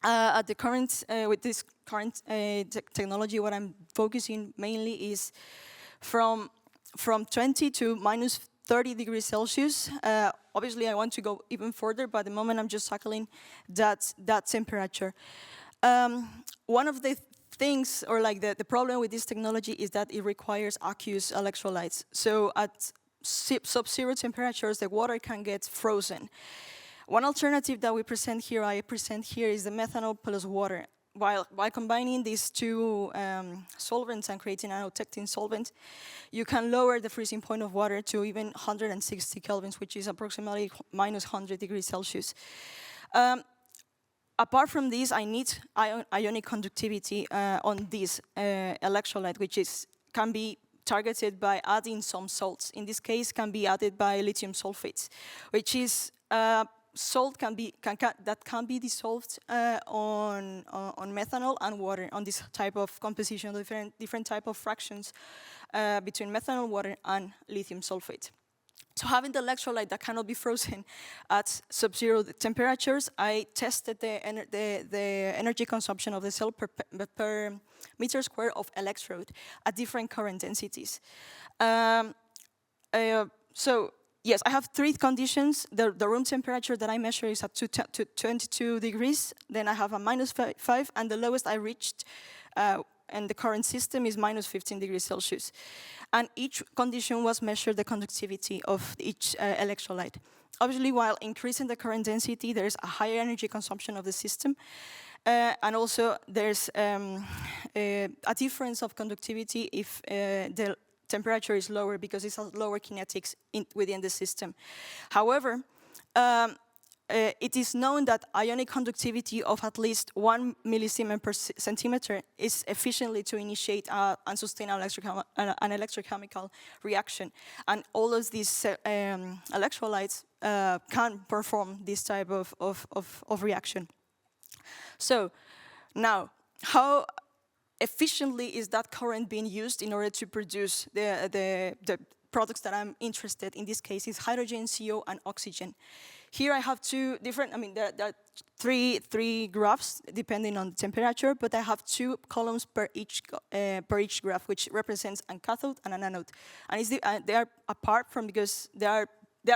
At the current, with this current technology, what I'm focusing mainly is from 20 to minus 30 degrees Celsius. Obviously, I want to go even further, but at the moment I'm just tackling that temperature. One of the things, or the problem with this technology, is that it requires aqueous electrolytes. So at sub-zero temperatures, the water can get frozen. One alternative that I present here is the methanol plus water. While combining these two solvents and creating an protecting solvent, you can lower the freezing point of water to even 160 kelvins, which is approximately minus 100 degrees Celsius. Apart from this, I need ionic conductivity on this electrolyte, which can be targeted by adding some salts. In this case, can be added by lithium sulfates, which is salt can be dissolved on methanol and water on this type of composition, different type of fractions between methanol, water, and lithium sulfate. So having the electrolyte that cannot be frozen at sub-zero temperatures, I tested the energy consumption of the cell per meter square of electrode at different current densities. So yes, I have 3 conditions. The room temperature that I measure is at 22 degrees. Then I have a -5, and the lowest I reached in the current system is -15 degrees Celsius. And each condition was measured the conductivity of each electrolyte. Obviously, while increasing the current density, there is a higher energy consumption of the system. And also, there's a difference of conductivity if the temperature is lower, because it has lower kinetics within the system. However, it is known that ionic conductivity of at least 1 millisiemens per centimeter is efficiently to initiate and sustain an electrochemical reaction. And all of these electrolytes can perform this type of reaction. So now, how efficiently is that current being used in order to produce the products that I'm interested in? This case is hydrogen, CO, and oxygen. Here I have 2 different, there are three graphs depending on the temperature, but I have 2 columns per each graph, which represents a cathode and an anode. And they are apart from, because they are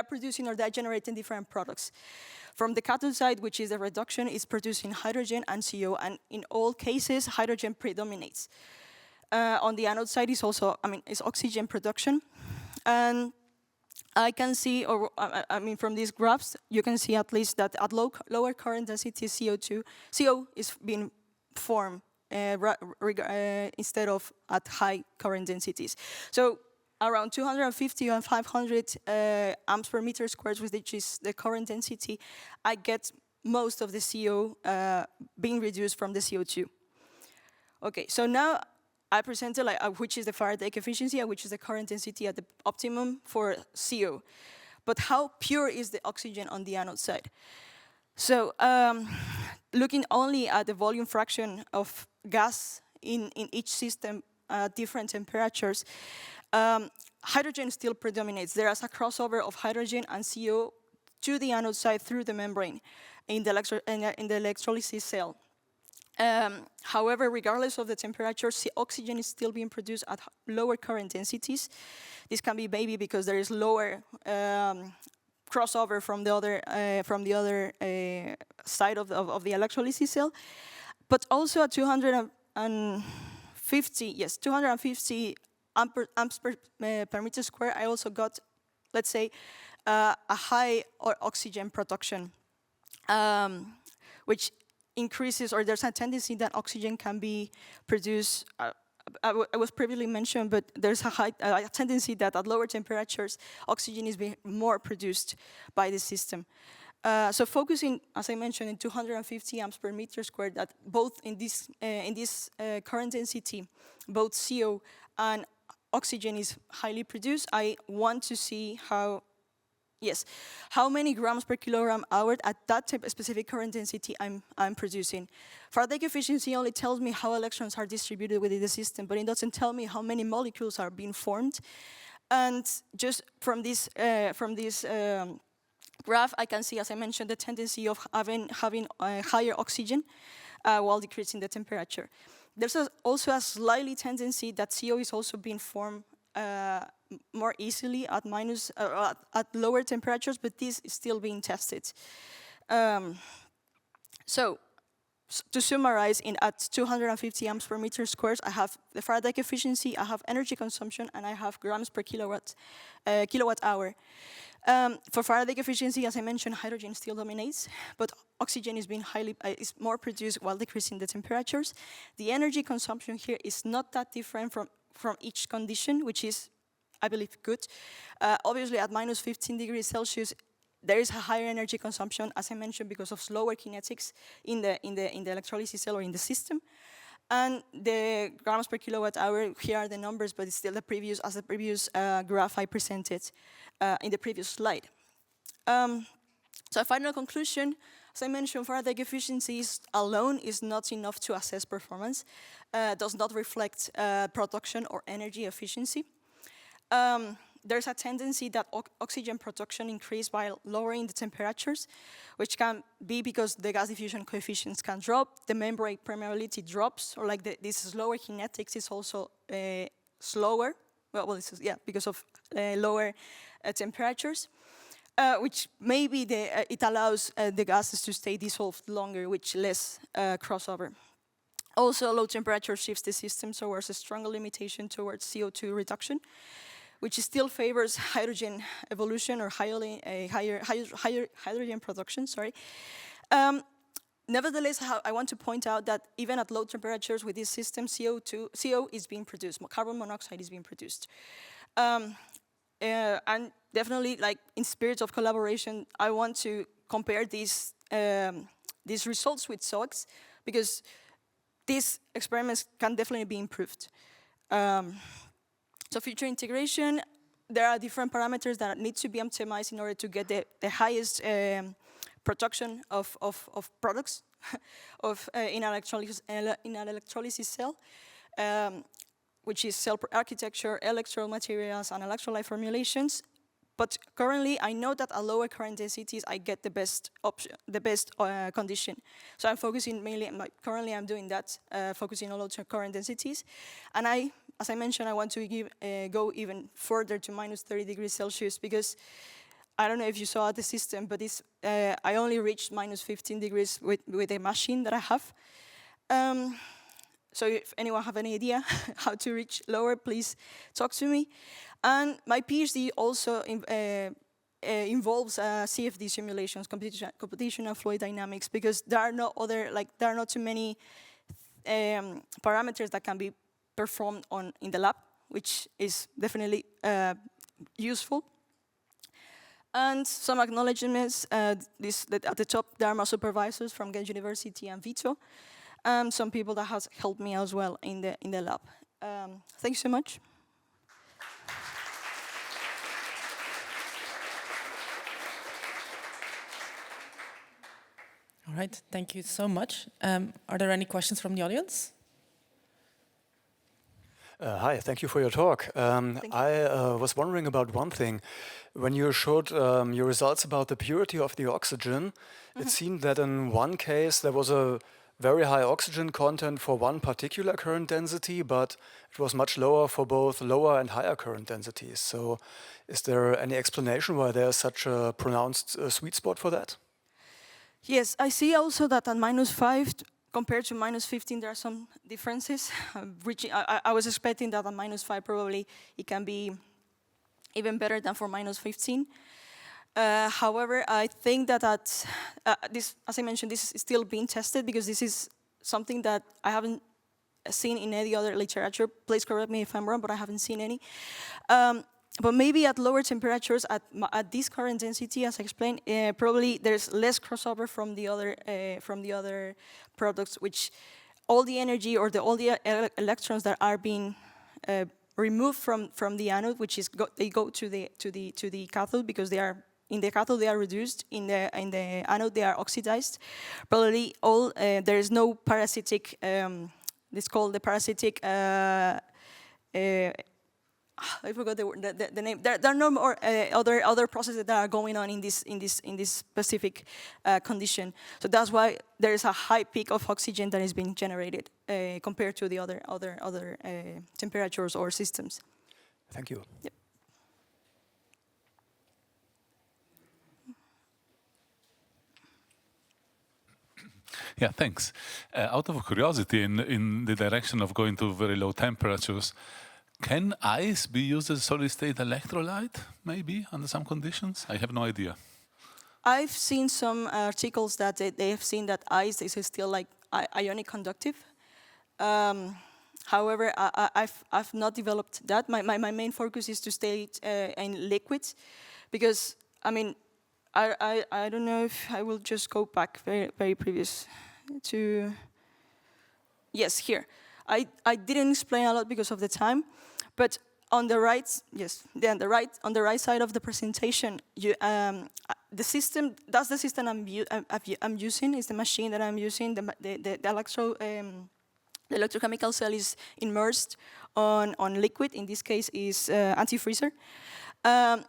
producing, or they are generating different products. From the cathode side, which is the reduction, is producing hydrogen and CO, and in all cases, hydrogen predominates. On the anode side is also, is oxygen production. And I can see, from these graphs, you can see at least that at lower current density CO is being formed instead of at high current densities. So around 250 and 500 amps per meter squared, which is the current density, I get most of the CO being reduced from the CO2. Okay, so now I presented which is the Faraday efficiency and which is the current density at the optimum for CO. But how pure is the oxygen on the anode side? So looking only at the volume fraction of gas in each system at different temperatures, hydrogen still predominates. There is a crossover of hydrogen and CO to the anode side through the membrane in the electrolysis cell. However, regardless of the temperature, oxygen is still being produced at lower current densities. This can be maybe because there is lower crossover from the other side of the electrolysis cell, but also at 250 amps per meter square, I also got, let's say, a high oxygen production, which increases, or there's a tendency that oxygen can be produced. I was previously mentioned, but there's a tendency that at lower temperatures, oxygen is being more produced by the system. So focusing, as I mentioned, in 250 amps per meter squared, that both in this current density, both CO and oxygen is highly produced. I want to see how many grams per kilogram hour at that specific current density I'm producing. Faraday efficiency only tells me how electrons are distributed within the system, but it doesn't tell me how many molecules are being formed. And just from this graph, I can see, as I mentioned, the tendency of having higher oxygen while decreasing the temperature. There's also a slightly tendency that CO is also being formed more easily at lower temperatures, but this is still being tested. So to summarize, at 250 amps per meter squared, I have the Faraday efficiency, I have energy consumption, and I have grams per kilowatt hour. For Faraday efficiency, as I mentioned, hydrogen still dominates, but oxygen is being is more produced while decreasing the temperatures. The energy consumption here is not that different from each condition, which is, I believe, good. Obviously, at -15 degrees Celsius, there is a higher energy consumption, as I mentioned, because of slower kinetics in the electrolysis cell or in the system. And the grams per kilowatt hour, here are the numbers, but it's still the previous graph I presented in the previous slide. So a final conclusion, as I mentioned, Faraday efficiencies alone is not enough to assess performance, does not reflect production or energy efficiency. There's a tendency that oxygen production increase while lowering the temperatures, which can be because the gas diffusion coefficients can drop, the membrane permeability drops, or like this slower kinetics is also slower. Well, this is, yeah, because of lower temperatures, which maybe it allows the gases to stay dissolved longer, which less crossover. Also, low temperature shifts the system towards a stronger limitation towards CO2 reduction, which still favors hydrogen evolution or higher hydrogen production, sorry. Nevertheless, I want to point out that even at low temperatures with this system, CO is being produced, carbon monoxide is being produced. And definitely, like in spirit of collaboration, I want to compare these results with SOX, because these experiments can definitely be improved. So future integration, there are different parameters that need to be optimized in order to get the highest production of products in an electrolysis cell, which is cell architecture, electrode materials, and electrolyte formulations. But currently, I know that at lower current densities, I get the best option, the best condition. So I'm focusing mainly, currently I'm doing that, focusing on low current densities. And as I mentioned, I want to go even further to minus 30 degrees Celsius, because I don't know if you saw the system, but I only reached minus 15 degrees with a machine that I have. So if anyone have any idea how to reach lower, please talk to me. And my PhD also involves CFD simulations, computational fluid dynamics, because there are not too many parameters that can be performed in the lab, which is definitely useful. And some acknowledgements, at the top, there are my supervisors from Ghent University and Vito, and some people that has helped me as well in the lab. Thank you so much. All right, thank you so much. Are there any questions from the audience? Hi, thank you for your talk. I was wondering about one thing. When you showed your results about the purity of the oxygen, it seemed that in one case there was a very high oxygen content for one particular current density, but it was much lower for both lower and higher current densities. So is there any explanation why there's such a pronounced sweet spot for that? Yes, I see also that at -5, compared to -15, there are some differences. I was expecting that at -5 probably it can be even better than for -15. However, I think that this, as I mentioned, this is still being tested, because this is something that I haven't seen in any other literature. Please correct me if I'm wrong, but I haven't seen any. But maybe at lower temperatures, at this current density, as I explained, probably there's less crossover from the other products, which all the energy or all the electrons that are being removed from the anode, which is they go to the cathode, because they are in the cathode they are reduced, in the anode they are oxidized. Probably there is no parasitic. This is called the parasitic. I forgot the name. There are no more other processes that are going on in this specific condition. So that's why there is a high peak of oxygen that is being generated compared to the other temperatures or systems. Thank you. Yep. Yeah, thanks. Out of curiosity, in the direction of going to very low temperatures, can ice be used as a solid-state electrolyte, maybe, under some conditions? I have no idea. I've seen some articles that they have seen that ice is still like ionic conductive. However, I've not developed that. My main focus is to stay in liquids, because, I mean, I don't know if I will just go back very previous to, yes, here. I didn't explain a lot because of the time, but on the right, yes, then on the right side of the presentation, the system, that's the system I'm using, is the machine that I'm using. The electrochemical cell is immersed on liquid, in this case is antifreezer. And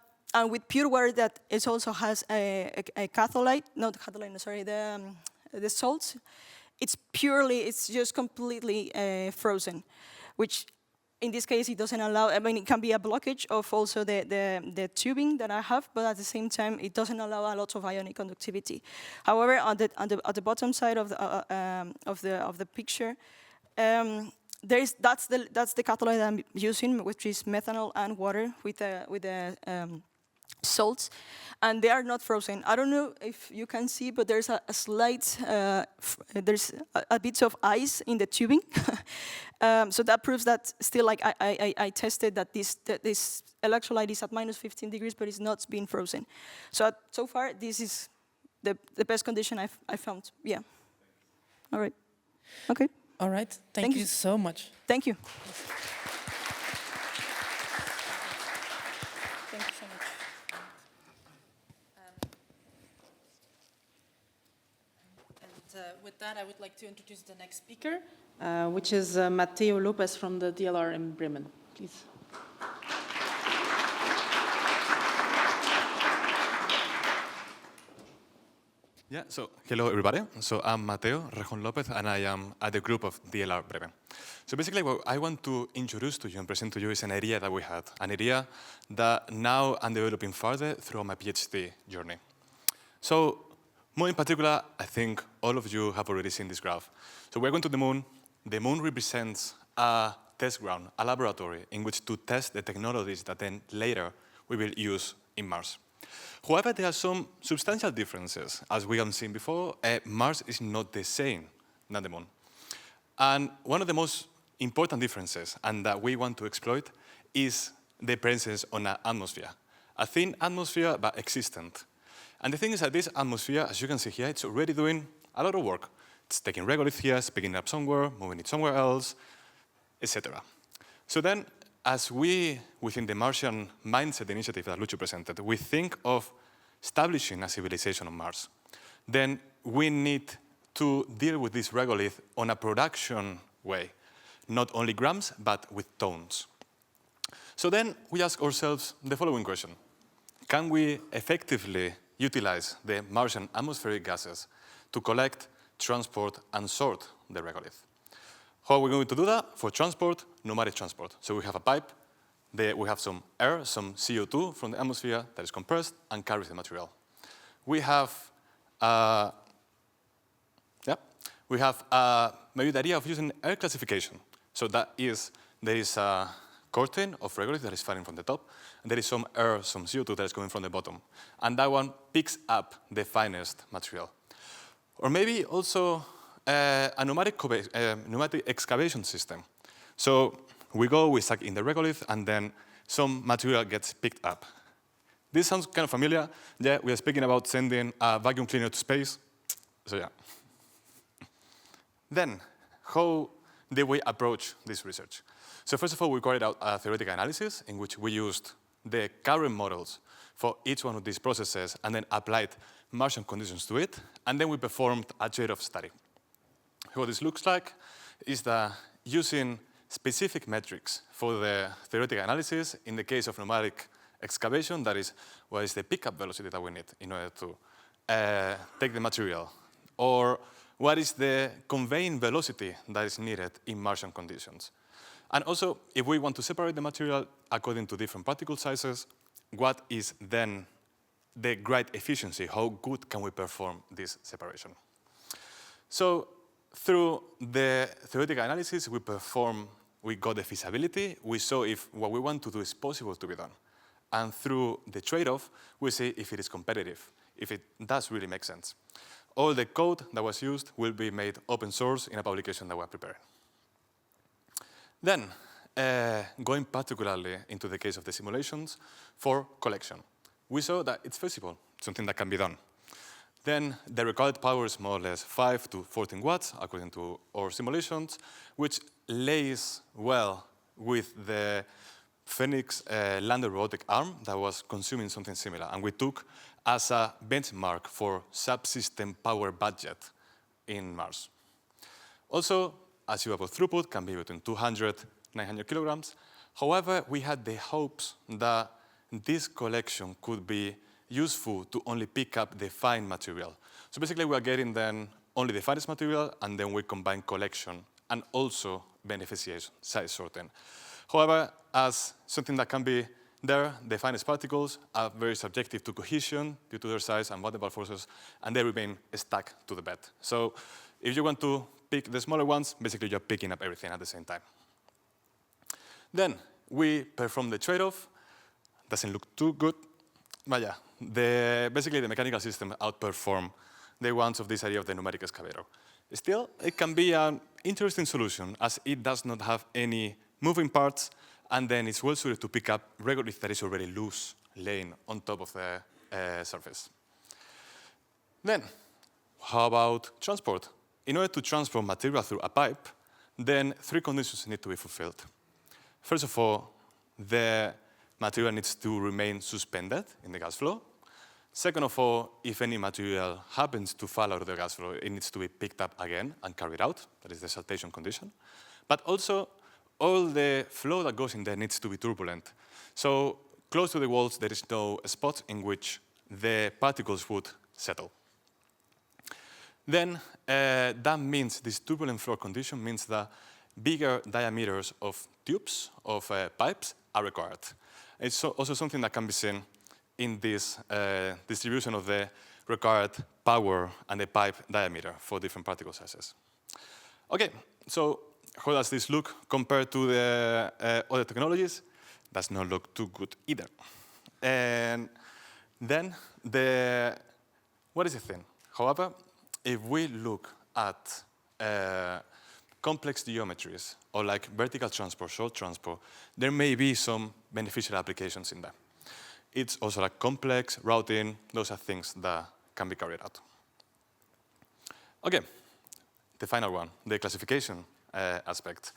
with pure water that it also has a catholyte, not catholyte, no, sorry, the salts. It's just completely frozen, which in this case it doesn't allow, I mean, it can be a blockage of also the tubing that I have, but at the same time it doesn't allow a lot of ionic conductivity. However, at the bottom side of the picture, that's the catalyte I'm using, which is methanol and water with salts, and they are not frozen. I don't know if you can see, but there's a slight, there's a bit of ice in the tubing. So that proves that still, like I tested that this electrolyte is at minus 15 degrees, but it's not been frozen. So far, this is the best condition I found. Yeah. All right. Okay. All right. Thank you so much. Thank you. Thank you so much. With that, I would like to introduce the next speaker, which is Mateo Lopez from the DLR in Bremen. Please. Yeah, so hello everybody. So I'm Mateo, Rejon Lopez, and I am at the group of DLR Bremen. So basically what I want to introduce to you and present to you is an idea that we had, an idea that now I'm developing further through my PhD journey. So more in particular, I think all of you have already seen this graph. So we're going to the moon. The moon represents a test ground, a laboratory in which to test the technologies that then later we will use in Mars. However, there are some substantial differences. As we have seen before, Mars is not the same than the moon. And one of the most important differences, and that we want to exploit, is the presence of an atmosphere. A thin atmosphere, but existent. And the thing is that this atmosphere, as you can see here, it's already doing a lot of work. It's taking regolith here, it's picking it up somewhere, moving it somewhere else, etc. So then, as we, within the Martian Mindset initiative that Lucio presented, we think of establishing a civilization on Mars, then we need to deal with this regolith on a production way, not only grams, but with tons. So then we ask ourselves the following question. Can we effectively utilize the Martian atmospheric gases to collect, transport, and sort the regolith? How are we going to do that? For transport, pneumatic transport. So we have a pipe, we have some air, some CO2 from the atmosphere that is compressed and carries the material. We have, maybe the idea of using air classification. So that is, there is a curtain of regolith that is firing from the top, and there is some air, some CO2 that is coming from the bottom. And that one picks up the finest material. Or maybe also a pneumatic excavation system. So we go, we suck in the regolith, and then some material gets picked up. This sounds kind of familiar. Yeah, we are speaking about sending a vacuum cleaner to space. So yeah. Then, how did we approach this research? So first of all, we carried out a theoretical analysis in which we used the current models for each one of these processes and then applied Martian conditions to it. And then we performed a trade-off study. What this looks like is that using specific metrics for the theoretical analysis, in the case of pneumatic excavation, that is, what is the pickup velocity that we need in order to take the material? Or what is the conveying velocity that is needed in Martian conditions? And also, if we want to separate the material according to different particle sizes, what is then the great efficiency? How good can we perform this separation? So through the theoretical analysis, we got the feasibility. We saw if what we want to do is possible to be done. And through the trade-off, we see if it is competitive, if it does really make sense. All the code that was used will be made open source in a publication that we're preparing. Then, going particularly into the case of the simulations for collection, we saw that it's feasible, something that can be done. Then the required power is more or less 5 to 14 watts, according to our simulations, which lays well with the Phoenix lander robotic arm that was consuming something similar. And we took as a benchmark for subsystem power budget in Mars. Also, achievable throughput can be between 200 and 900 kilograms. However, we had the hopes that this collection could be useful to only pick up the fine material. So basically, we are getting then only the finest material, and then we combine collection and also beneficiation, size sorting. However, as something that can be there, the finest particles are very subjective to cohesion due to their size and van der Waals forces, and they remain stuck to the bed. So if you want to pick the smaller ones, basically you're picking up everything at the same time. Then we perform the trade-off. Doesn't look too good, but yeah, basically the mechanical system outperform the ones of this area of the numeric excavator. Still, it can be an interesting solution as it does not have any moving parts, and then it's well suited to pick up regolith that is already loose, laying on top of the surface. Then, how about transport? In order to transport material through a pipe, then 3 conditions need to be fulfilled. First of all, the material needs to remain suspended in the gas flow. Second of all, if any material happens to fall out of the gas flow, it needs to be picked up again and carried out. That is the saltation condition. But also, all the flow that goes in there needs to be turbulent. So close to the walls, there is no spot in which the particles would settle. Then that means this turbulent flow condition means that bigger diameters of tubes, of pipes, are required. It's also something that can be seen in this distribution of the required power and the pipe diameter for different particle sizes. Okay, so how does this look compared to the other technologies? Does not look too good either. And then what is the thing? However, if we look at complex geometries or like vertical transport, short transport, there may be some beneficial applications in that. It's also like complex routing. Those are things that can be carried out. Okay, the final one, the classification aspect.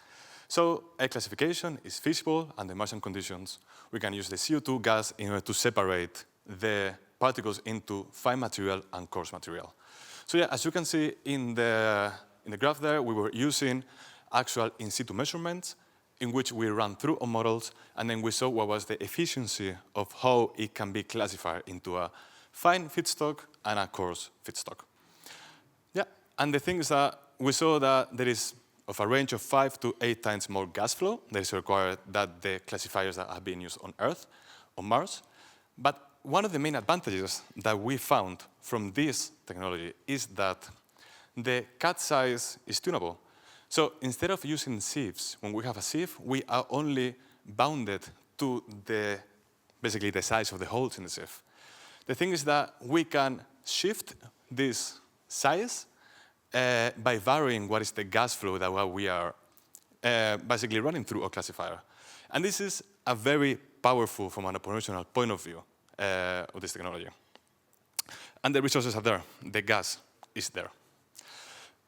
So a classification is feasible under Martian conditions. We can use the CO2 gas in order to separate the particles into fine material and coarse material. So yeah, as you can see in the graph there, we were using actual in situ measurements in which we ran through our models, and then we saw what was the efficiency of how it can be classified into a fine feedstock and a coarse feedstock. Yeah, and the thing is that we saw that there is of a range of 5 to 8 times more gas flow that is required than the classifiers that have been used on Earth, on Mars. But one of the main advantages that we found from this technology is that the cut size is tunable. So instead of using sieves, when we have a sieve, we are only bounded to basically the size of the holes in the sieve. The thing is that we can shift this size by varying what is the gas flow that we are basically running through a classifier. And this is a very powerful, from an operational point of view, of this technology. And the resources are there. The gas is there.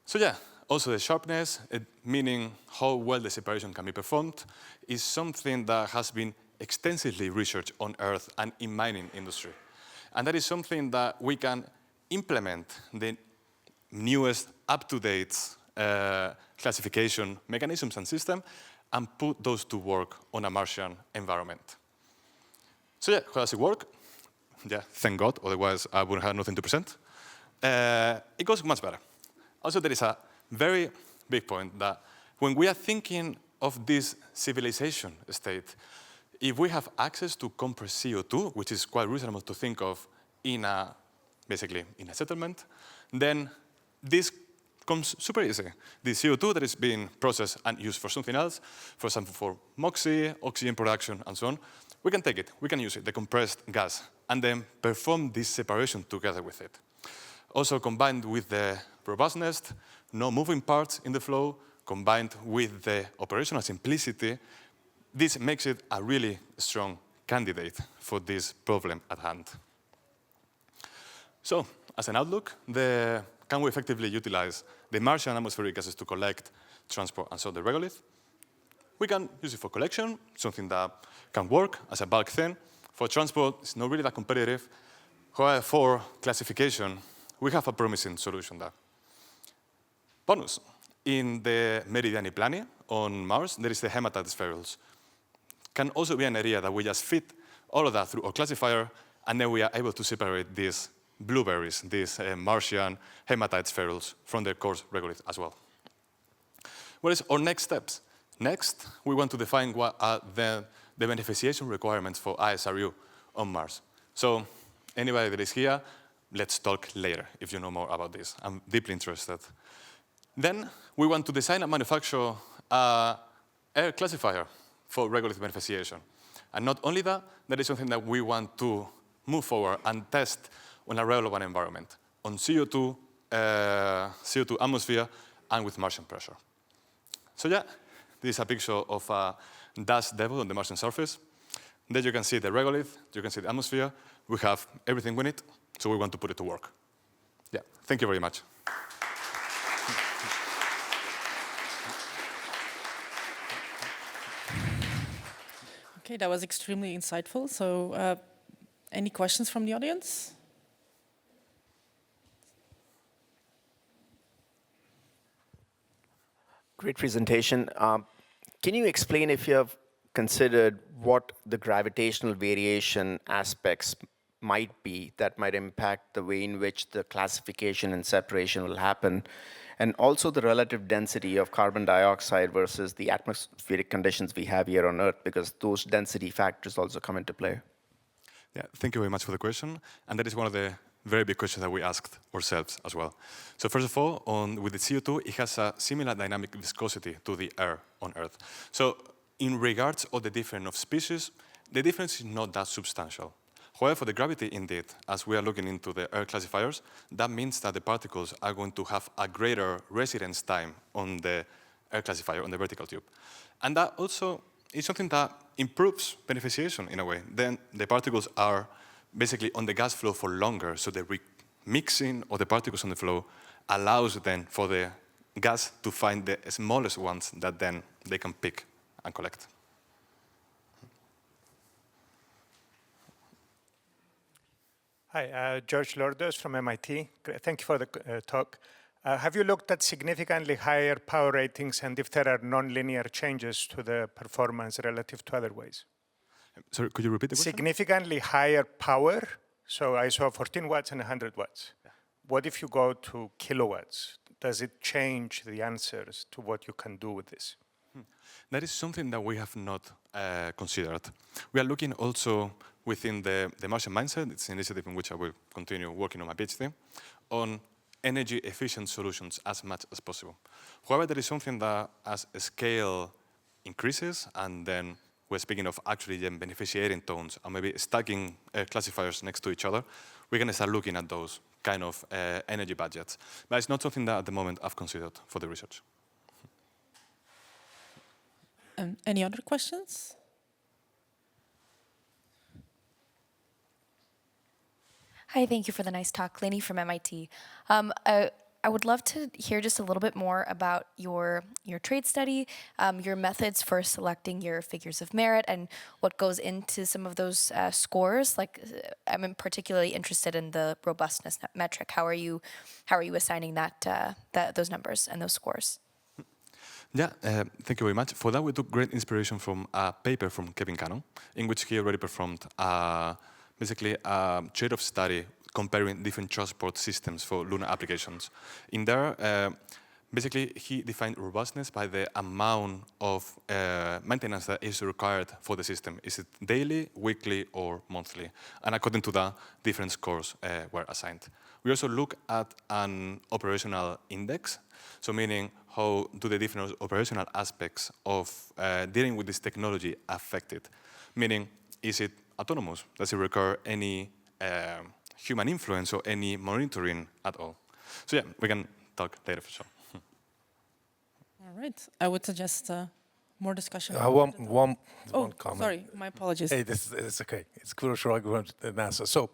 So yeah, also the sharpness, meaning how well the separation can be performed, is something that has been extensively researched on Earth and in mining industry. And that is something that we can implement the newest, up-to-date classification mechanisms and system and put those to work on a Martian environment. So yeah, how does it work? Yeah, thank God, otherwise I would have nothing to present. It goes much better. Also, there is a very big point that when we are thinking of this civilization state, if we have access to compressed CO2, which is quite reasonable to think of basically in a settlement, then this comes super easy. The CO2 that is being processed and used for something else, for example, for MOXIE, oxygen production, and so on, we can take it, we can use it, the compressed gas, and then perform this separation together with it. Also combined with the robustness, no moving parts in the flow, combined with the operational simplicity, this makes it a really strong candidate for this problem at hand. So, as an outlook, can we effectively utilize the Martian atmospheric gases to collect, transport, and sort the regolith? We can use it for collection, something that can work as a bulk thing. For transport, it's not really that competitive. However, for classification, we have a promising solution there. Bonus, in the Meridiani Plani on Mars, there is the hematite spherules. Can also be an area that we just fit all of that through our classifier, and then we are able to separate these blueberries, these Martian hematite spherules, from their coarse regolith as well. What is our next steps? Next, we want to define what are the beneficiation requirements for ISRU on Mars. So anybody that is here, let's talk later if you know more about this. I'm deeply interested. Then we want to design and manufacture an air classifier for regolith beneficiation. And not only that, that is something that we want to move forward and test on a relevant environment, on CO2, CO2 atmosphere, and with Martian pressure. So yeah, this is a picture of a dust devil on the Martian surface. There you can see the regolith, you can see the atmosphere. We have everything we need, so we want to put it to work. Yeah, thank you very much. Okay, that was extremely insightful. So any questions from the audience? Great presentation. Can you explain if you have considered what the gravitational variation aspects might be that might impact the way in which the classification and separation will happen, and also the relative density of carbon dioxide versus the atmospheric conditions we have here on Earth, because those density factors also come into play? Yeah, thank you very much for the question. And that is one of the very big questions that we asked ourselves as well. So first of all, with the CO2, it has a similar dynamic viscosity to the air on Earth. So in regards of the difference of species, the difference is not that substantial. However, for the gravity indeed, as we are looking into the air classifiers, that means that the particles are going to have a greater residence time on the air classifier, on the vertical tube. And that also is something that improves beneficiation in a way. Then the particles are basically on the gas flow for longer, so the mixing of the particles on the flow allows then for the gas to find the smallest ones that then they can pick and collect. Hi, George Lordos from MIT. Thank you for the talk. Have you looked at significantly higher power ratings and if there are nonlinear changes to the performance relative to other ways? Sorry, could you repeat the question? Significantly higher power. So I saw 14 watts and 100 watts. Yeah. What if you go to kilowatts? Does it change the answers to what you can do with this? That is something that we have not considered. We are looking also within the Martian mindset, it's an initiative in which I will continue working on my PhD, on energy efficient solutions as much as possible. However, there is something that as scale increases, and then we're speaking of actually then beneficiating tones and maybe stacking classifiers next to each other, we're going to start looking at those kind of energy budgets. But it's not something that at the moment I've considered for the research. Any other questions? Hi, thank you for the nice talk. Lanie from MIT. I would love to hear just a little bit more about your trade study, your methods for selecting your figures of merit, and what goes into some of those scores. Like, I'm particularly interested in the robustness metric. How are you assigning those numbers and those scores? Yeah, thank you very much. For that, we took great inspiration from a paper from Kevin Cannon, in which he already performed basically a trade-off study comparing different transport systems for lunar applications. In there, basically, he defined robustness by the amount of maintenance that is required for the system. Is it daily, weekly, or monthly? And according to that, different scores were assigned. We also look at an operational index, so meaning how do the different operational aspects of dealing with this technology affect it? Meaning, is it autonomous? Does it require any human influence or any monitoring at all? So yeah, we can talk later for sure. All right. I would suggest more discussion. One comment. Sorry, my apologies. Hey, it's okay. It's crucial argument at NASA. So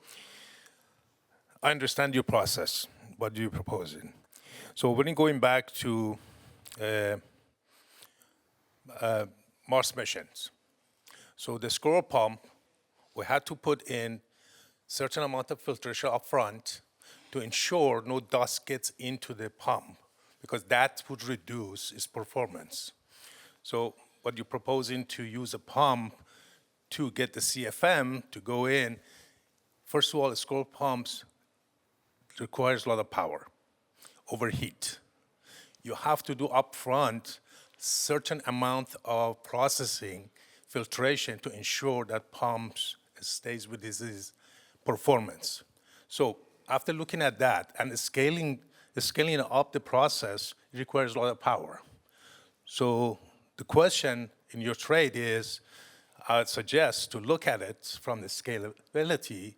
I understand your process, what you're proposing. So when you're going back to Mars missions, so the scroll pump, we had to put in certain amount of filtration up front to ensure no dust gets into the pump, because that would reduce its performance. So what you're proposing to use a pump to get the CFM to go in, first of all, scroll pumps requires a lot of power, overheat. You have to do upfront certain amount of processing, filtration to ensure that pumps stays with its performance. So after looking at that and scaling up the process, it requires a lot of power. So the question in your trade is, I would suggest to look at it from the scalability.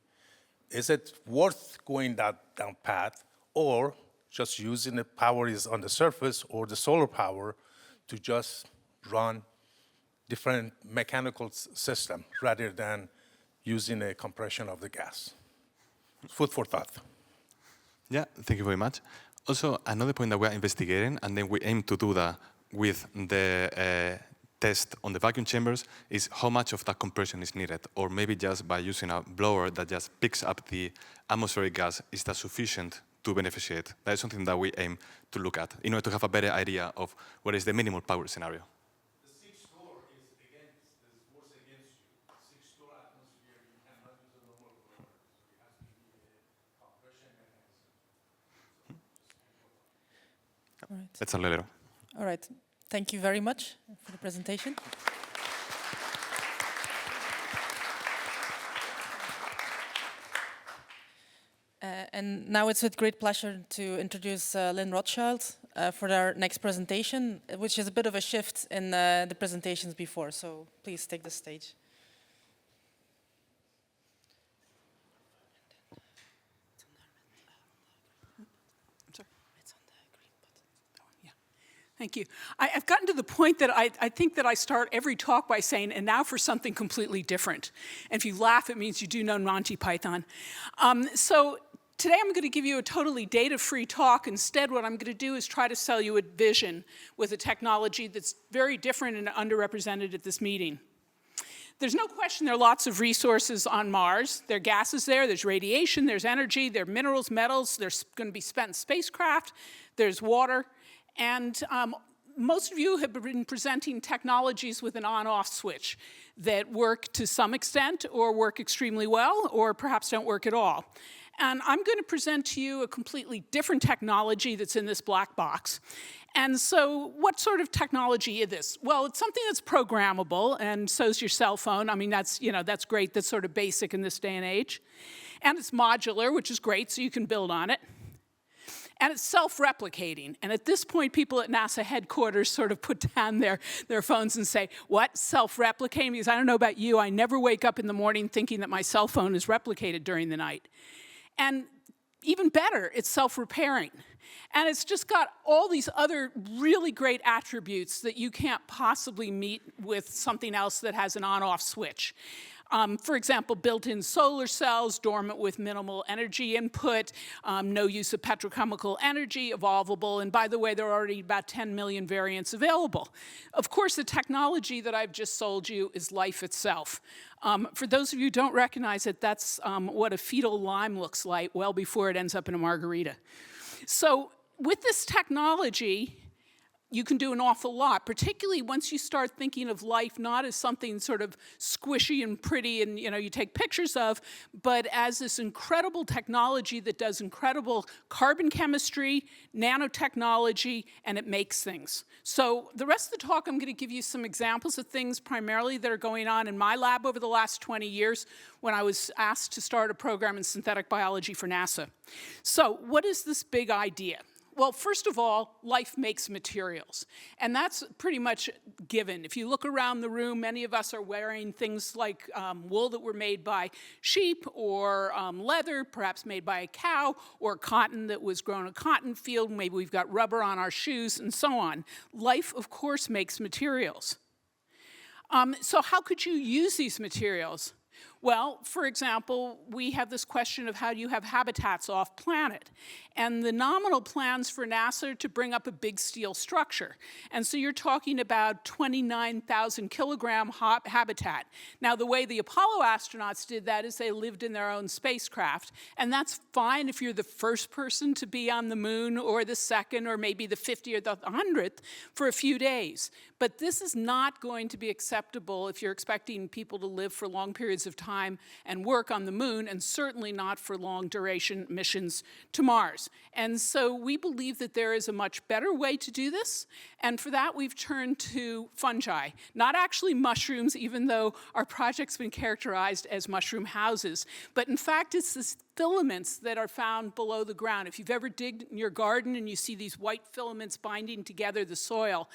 Is it worth going that down path, or just using the power is on the surface or the solar power to just run different mechanical system rather than using a compression of the gas? Food for thought. Yeah, thank you very much. Also, another point that we are investigating, and then we aim to do that with the test on the vacuum chambers, is how much of that compression is needed, or maybe just by using a blower that just picks up the atmospheric gas, is that sufficient to beneficiate? That is something that we aim to look at in order to have a better idea of what is the minimal power scenario. The 6 torr is works against you. 6 torr atmosphere, you cannot use a normal blower. So it has to be a compression mechanism. All right. Let's a little. All right. Thank you very much for the presentation. And now it's with great pleasure to introduce Lynn Rothschild for our next presentation, which is a bit of a shift in the presentations before. So please take the stage. Thank you. I've gotten to the point that I think that I start every talk by saying, and now for something completely different. And if you laugh, it means you do know Monty Python. So today I'm going to give you a totally data-free talk. Instead, what I'm going to do is try to sell you a vision with a technology that's very different and underrepresented at this meeting. There's no question there are lots of resources on Mars. There are gases there, there's radiation, there's energy, there are minerals, metals, there's going to be spent in spacecraft, there's water. And most of you have been presenting technologies with an on-off switch that work to some extent or work extremely well or perhaps don't work at all. And I'm going to present to you a completely different technology that's in this black box. And so what sort of technology is this? Well, it's something that's programmable, and so is your cell phone. I mean, that's great. That's sort of basic in this day and age. And it's modular, which is great, so you can build on it. And it's self-replicating. And at this point, people at NASA headquarters sort of put down their phones and say, what, self-replicating? Because I don't know about you, I never wake up in the morning thinking that my cell phone is replicated during the night. And even better, it's self-repairing. And it's just got all these other really great attributes that you can't possibly meet with something else that has an on-off switch. For example, built-in solar cells, dormant with minimal energy input, no use of petrochemical energy, evolvable, and by the way, there are already about 10 million variants available. Of course, the technology that I've just sold you is life itself. For those of you who don't recognize it, that's what a fetal lime looks like well before it ends up in a margarita. So with this technology, you can do an awful lot, particularly once you start thinking of life not as something sort of squishy and pretty and you take pictures of, but as this incredible technology that does incredible carbon chemistry, nanotechnology, and it makes things. So the rest of the talk, I'm going to give you some examples of things primarily that are going on in my lab over the last 20 years when I was asked to start a program in synthetic biology for NASA. So what is this big idea? Well, first of all, life makes materials, and that's pretty much given. If you look around the room, many of us are wearing things like wool that were made by sheep, or leather, perhaps made by a cow, or cotton that was grown in a cotton field. Maybe we've got rubber on our shoes, and so on. Life, of course, makes materials. So how could you use these materials? Well, for example, we have this question of how do you have habitats off planet? And the nominal plans for NASA are to bring up a big steel structure. And so you're talking about 29,000 kilogram habitat. Now, the way the Apollo astronauts did that is they lived in their own spacecraft. And that's fine if you're the first person to be on the moon or the second or maybe the 50th or the 100th for a few days. But this is not going to be acceptable if you're expecting people to live for long periods of time and work on the moon, and certainly not for long duration missions to Mars. And so we believe that there is a much better way to do this, and for that we've turned to fungi. Not actually mushrooms, even though our project's been characterized as mushroom houses, but in fact it's the filaments that are found below the ground. If you've ever digged in your garden and you see these white filaments binding together the soil,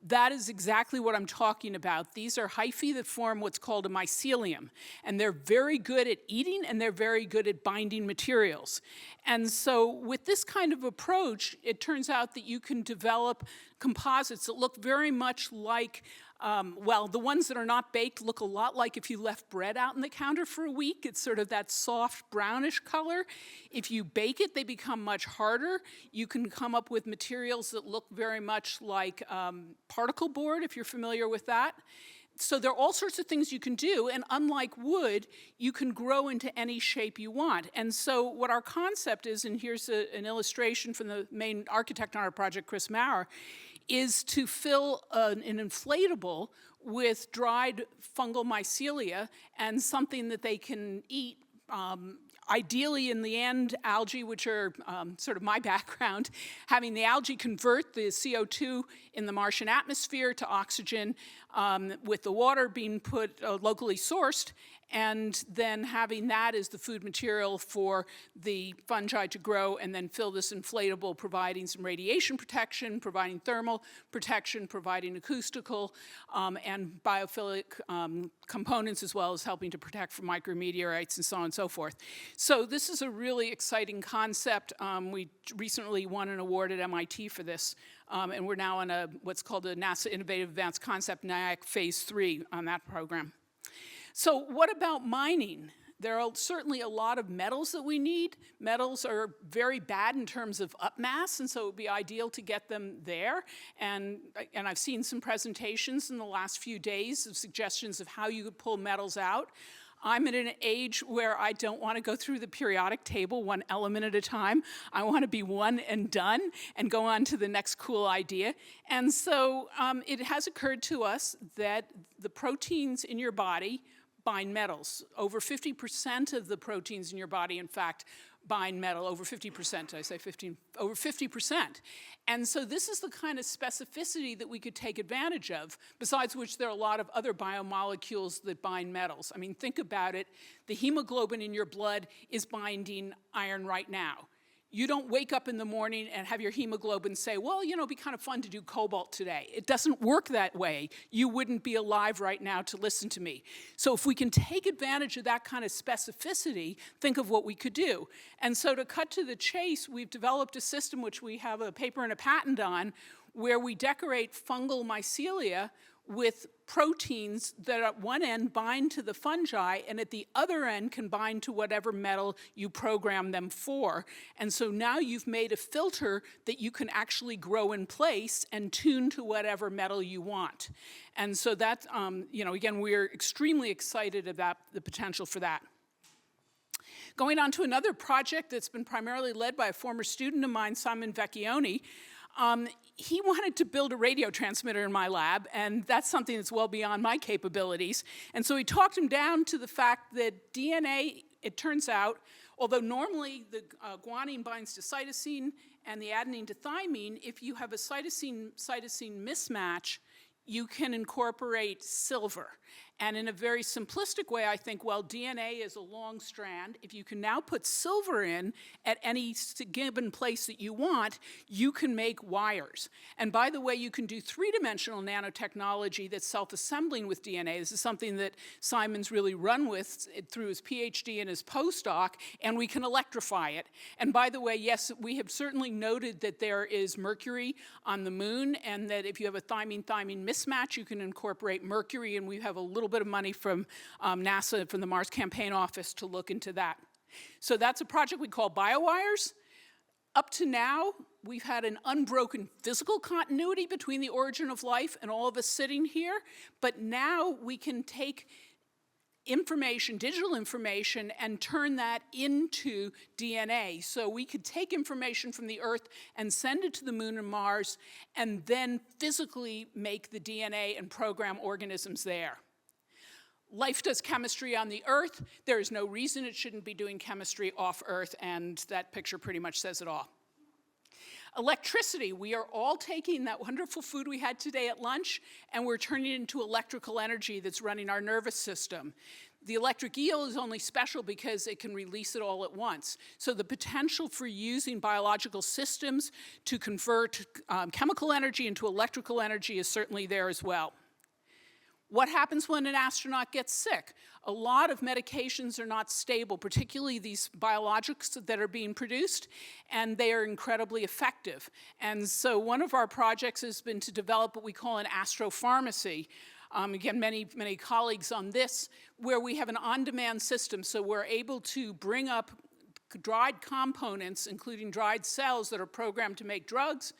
that is exactly what I'm talking about. These are hyphae that form what's called a mycelium, and they're very good at eating and they're very good at binding materials. And so with this kind of approach, it turns out that you can develop composites that look very much like well, the ones that are not baked look a lot like if you left bread out on the counter for a week. It's sort of that soft brownish color. If you bake it, they become much harder. You can come up with materials that look very much like particle board, if you're familiar with that. So there are all sorts of things you can do, and unlike wood, you can grow into any shape you want. And so what our concept is, and here's an illustration from the main architect on our project, Chris Maurer, is to fill an inflatable with dried fungal mycelia and something that they can eat, ideally in the end, algae, which are sort of my background, having the algae convert the CO2 in the Martian atmosphere to oxygen with the water being put locally sourced, and then having that as the food material for the fungi to grow and then fill this inflatable, providing some radiation protection, providing thermal protection, providing acoustical and biophilic components, as well as helping to protect from micrometeorites and so on and so forth. So this is a really exciting concept. We recently won an award at MIT for this, and we're now on what's called a NASA Innovative Advanced Concept NIAC Phase 3 on that program. So what about mining? There are certainly a lot of metals that we need. Metals are very bad in terms of upmass, and so it would be ideal to get them there. And I've seen some presentations in the last few days of suggestions of how you could pull metals out. I'm at an age where I don't want to go through the periodic table one element at a time. I want to be one and done and go on to the next cool idea. And so it has occurred to us that the proteins in your body bind metals. Over 50% of the proteins in your body, in fact, bind metal. Over 50%, did I say 15? Over 50%. And so this is the kind of specificity that we could take advantage of, besides which there are a lot of other biomolecules that bind metals. I mean, think about it. The hemoglobin in your blood is binding iron right now. You don't wake up in the morning and have your hemoglobin say, well, you know, it'd be kind of fun to do cobalt today. It doesn't work that way. You wouldn't be alive right now to listen to me. So if we can take advantage of that kind of specificity, think of what we could do. And so to cut to the chase, we've developed a system which we have a paper and a patent on, where we decorate fungal mycelia with proteins that at one end bind to the fungi and at the other end can bind to whatever metal you program them for. And so now you've made a filter that you can actually grow in place and tune to whatever metal you want. And so that, you know, again, we're extremely excited about the potential for that. Going on to another project that's been primarily led by a former student of mine, Simon Vecchione. He wanted to build a radio transmitter in my lab, and that's something that's well beyond my capabilities. And so he talked him down to the fact that DNA, it turns out, although normally the guanine binds to cytosine and the adenine to thymine, if you have a cytosine-cytosine mismatch, you can incorporate silver. And in a very simplistic way, I think, well, DNA is a long strand. If you can now put silver in at any given place that you want, you can make wires. And by the way, you can do three-dimensional nanotechnology that's self-assembling with DNA. This is something that Simon's really run with through his PhD and his postdoc, and we can electrify it. And by the way, yes, we have certainly noted that there is mercury on the moon, and that if you have a thymine-thymine mismatch, you can incorporate mercury, and we have a little bit of money from NASA, from the Mars Campaign Office, to look into that. So that's a project we call BioWires. Up to now, we've had an unbroken physical continuity between the origin of life and all of us sitting here, but now we can take information, digital information, and turn that into DNA. So we could take information from the Earth and send it to the Moon and Mars, and then physically make the DNA and program organisms there. Life does chemistry on the Earth. There is no reason it shouldn't be doing chemistry off Earth, and that picture pretty much says it all. Electricity, we are all taking that wonderful food we had today at lunch, and we're turning it into electrical energy that's running our nervous system. The electric eel is only special because it can release it all at once. So the potential for using biological systems to convert chemical energy into electrical energy is certainly there as well. What happens when an astronaut gets sick? A lot of medications are not stable, particularly these biologics that are being produced, and they are incredibly effective. And so one of our projects has been to develop what we call an astropharmacy. Again, many colleagues on this, where we have an on-demand system, so we're able to bring up dried components, including dried cells that are programmed to make drugs.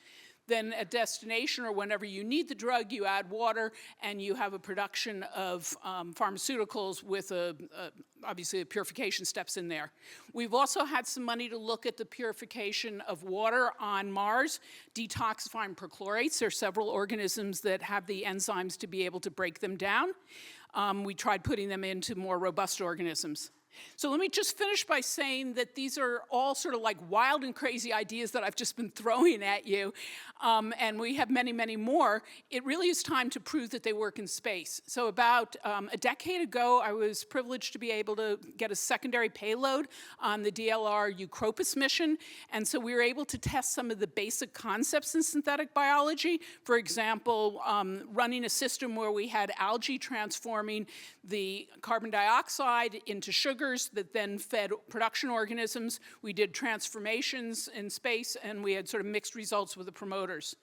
Then at destination, or whenever you need the drug, you add water, and you have a production of pharmaceuticals with obviously purification steps in there. We've also had some money to look at the purification of water on Mars, detoxifying perchlorates. There are several organisms that have the enzymes to be able to break them down. We tried putting them into more robust organisms. So let me just finish by saying that these are all sort of like wild and crazy ideas that I've just been throwing at you, and we have many, many more. It really is time to prove that they work in space. So about a decade ago, I was privileged to be able to get a secondary payload on the DLR Eucropus mission, and so we were able to test some of the basic concepts in synthetic biology. For example, running a system where we had algae transforming the carbon dioxide into sugars that then fed production organisms. We did transformations in space, and we had sort of mixed results with the promoters.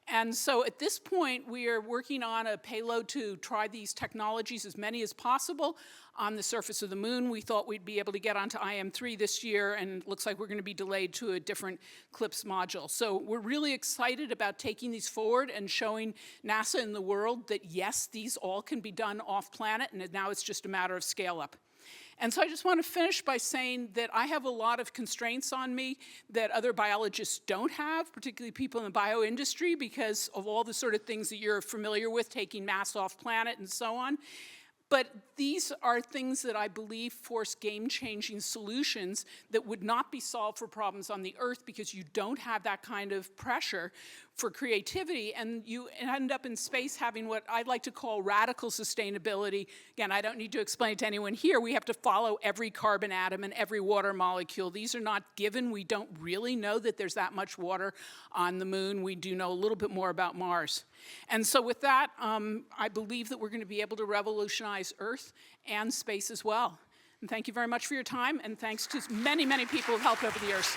And so at this point, we are working on a payload to try these technologies, as many as possible, on the surface of the moon. We thought we'd be able to get onto IM-3 this year, and it looks like we're going to be delayed to a different CLIPS module. So we're really excited about taking these forward and showing NASA and the world that, yes, these all can be done off-planet, and now it's just a matter of scale-up. And so I just want to finish by saying that I have a lot of constraints on me that other biologists don't have, particularly people in the bio industry, because of all the sort of things that you're familiar with, taking mass off planet and so on. But these are things that I believe force game-changing solutions that would not be solved for problems on the Earth, because you don't have that kind of pressure for creativity, and you end up in space having what I'd like to call radical sustainability. Again, I don't need to explain it to anyone here. We have to follow every carbon atom and every water molecule. These are not given. We don't really know that there's that much water on the moon. We do know a little bit more about Mars. And so with that, I believe that we're going to be able to revolutionize Earth and space as well. And thank you very much for your time, and thanks to many, many people who've helped over the years.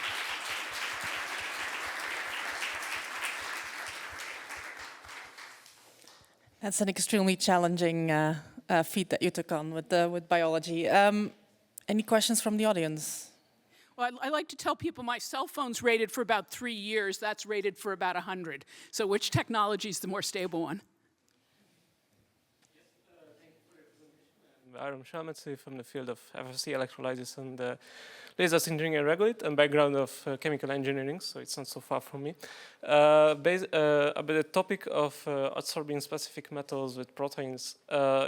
That's an extremely challenging feat that you took on with biology. Any questions from the audience? Well, I like to tell people my cell phone's rated for about 3 years. That's rated for about 100. So which technology is the more stable one? I'm Shametsi from the field of FFC electrolysis and lasers engineering and regulate, and background of chemical engineering, so it's not so far from me. About the topic of adsorbing specific metals with proteins,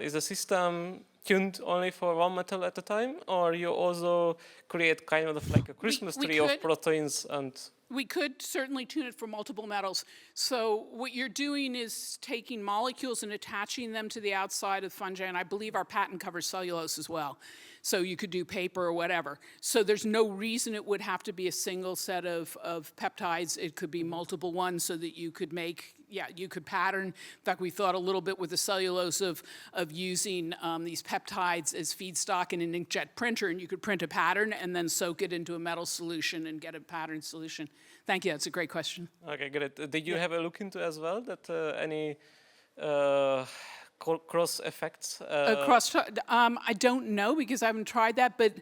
is the system tuned only for one metal at a time, or you also create kind of like a Christmas tree of proteins and... We could certainly tune it for multiple metals. So what you're doing is taking molecules and attaching them to the outside of fungi, and I believe our patent covers cellulose as well. So you could do paper or whatever. So there's no reason it would have to be a single set of peptides. It could be multiple ones so that you could make, you could pattern. In fact, we thought a little bit with the cellulose of using these peptides as feedstock in an inkjet printer, and you could print a pattern and then soak it into a metal solution and get a pattern solution. Thank you, that's a great question. Okay, great. Did you have a look into as well that any cross effects? I don't know because I haven't tried that, but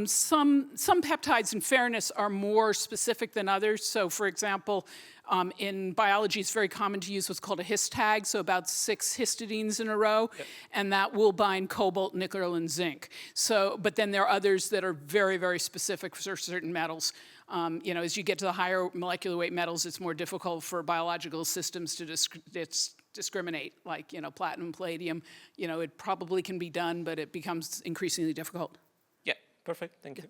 some peptides, in fairness, are more specific than others. So, for example, in biology, it's very common to use what's called a hist tag, so about 6 histidines in a row, and that will bind cobalt, nickel, and zinc. So, but then there are others that are very, very specific for certain metals. You know, as you get to the higher molecular weight metals, it's more difficult for biological systems to discriminate, like, you know, platinum, palladium. You know, it probably can be done, but it becomes increasingly difficult. Yeah, perfect, thank you.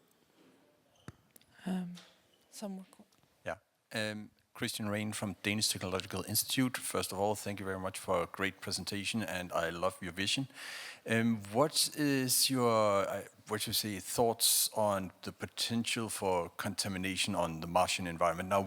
Some more. Yeah. Christian Rein from Danish Technological Institute. First of all, thank you very much for a great presentation, and I love your vision. What is your, thoughts on the potential for contamination on the Martian environment? Now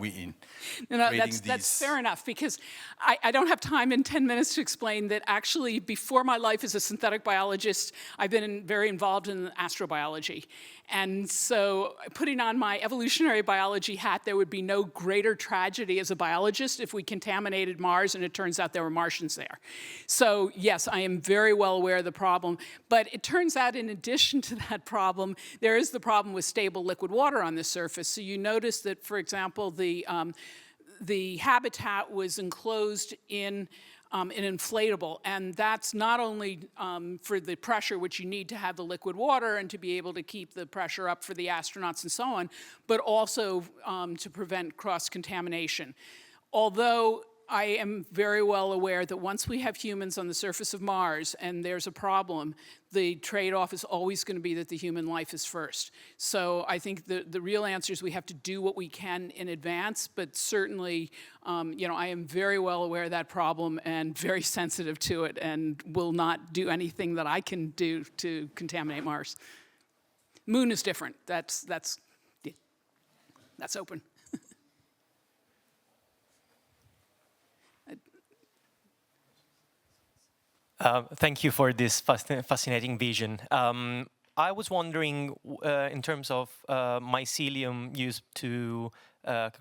That's fair enough, because I don't have time in 10 minutes to explain that actually before my life as a synthetic biologist, I've been very involved in astrobiology. And so putting on my evolutionary biology hat, there would be no greater tragedy as a biologist if we contaminated Mars and it turns out there were Martians there. So yes, I am very well aware of the problem, but it turns out in addition to that problem, there is the problem with stable liquid water on the surface. So you notice that, for example, the habitat was enclosed in an inflatable, and that's not only for the pressure which you need to have the liquid water and to be able to keep the pressure up for the astronauts and so on, but also to prevent cross-contamination. Although I am very well aware that once we have humans on the surface of Mars and there's a problem, the trade-off is always going to be that the human life is first. So I think the real answer is we have to do what we can in advance, but certainly, you know, I am very well aware of that problem and very sensitive to it and will not do anything that I can do to contaminate Mars. Moon is different. That's open. Thank you for this fascinating vision. I was wondering, in terms of mycelium used to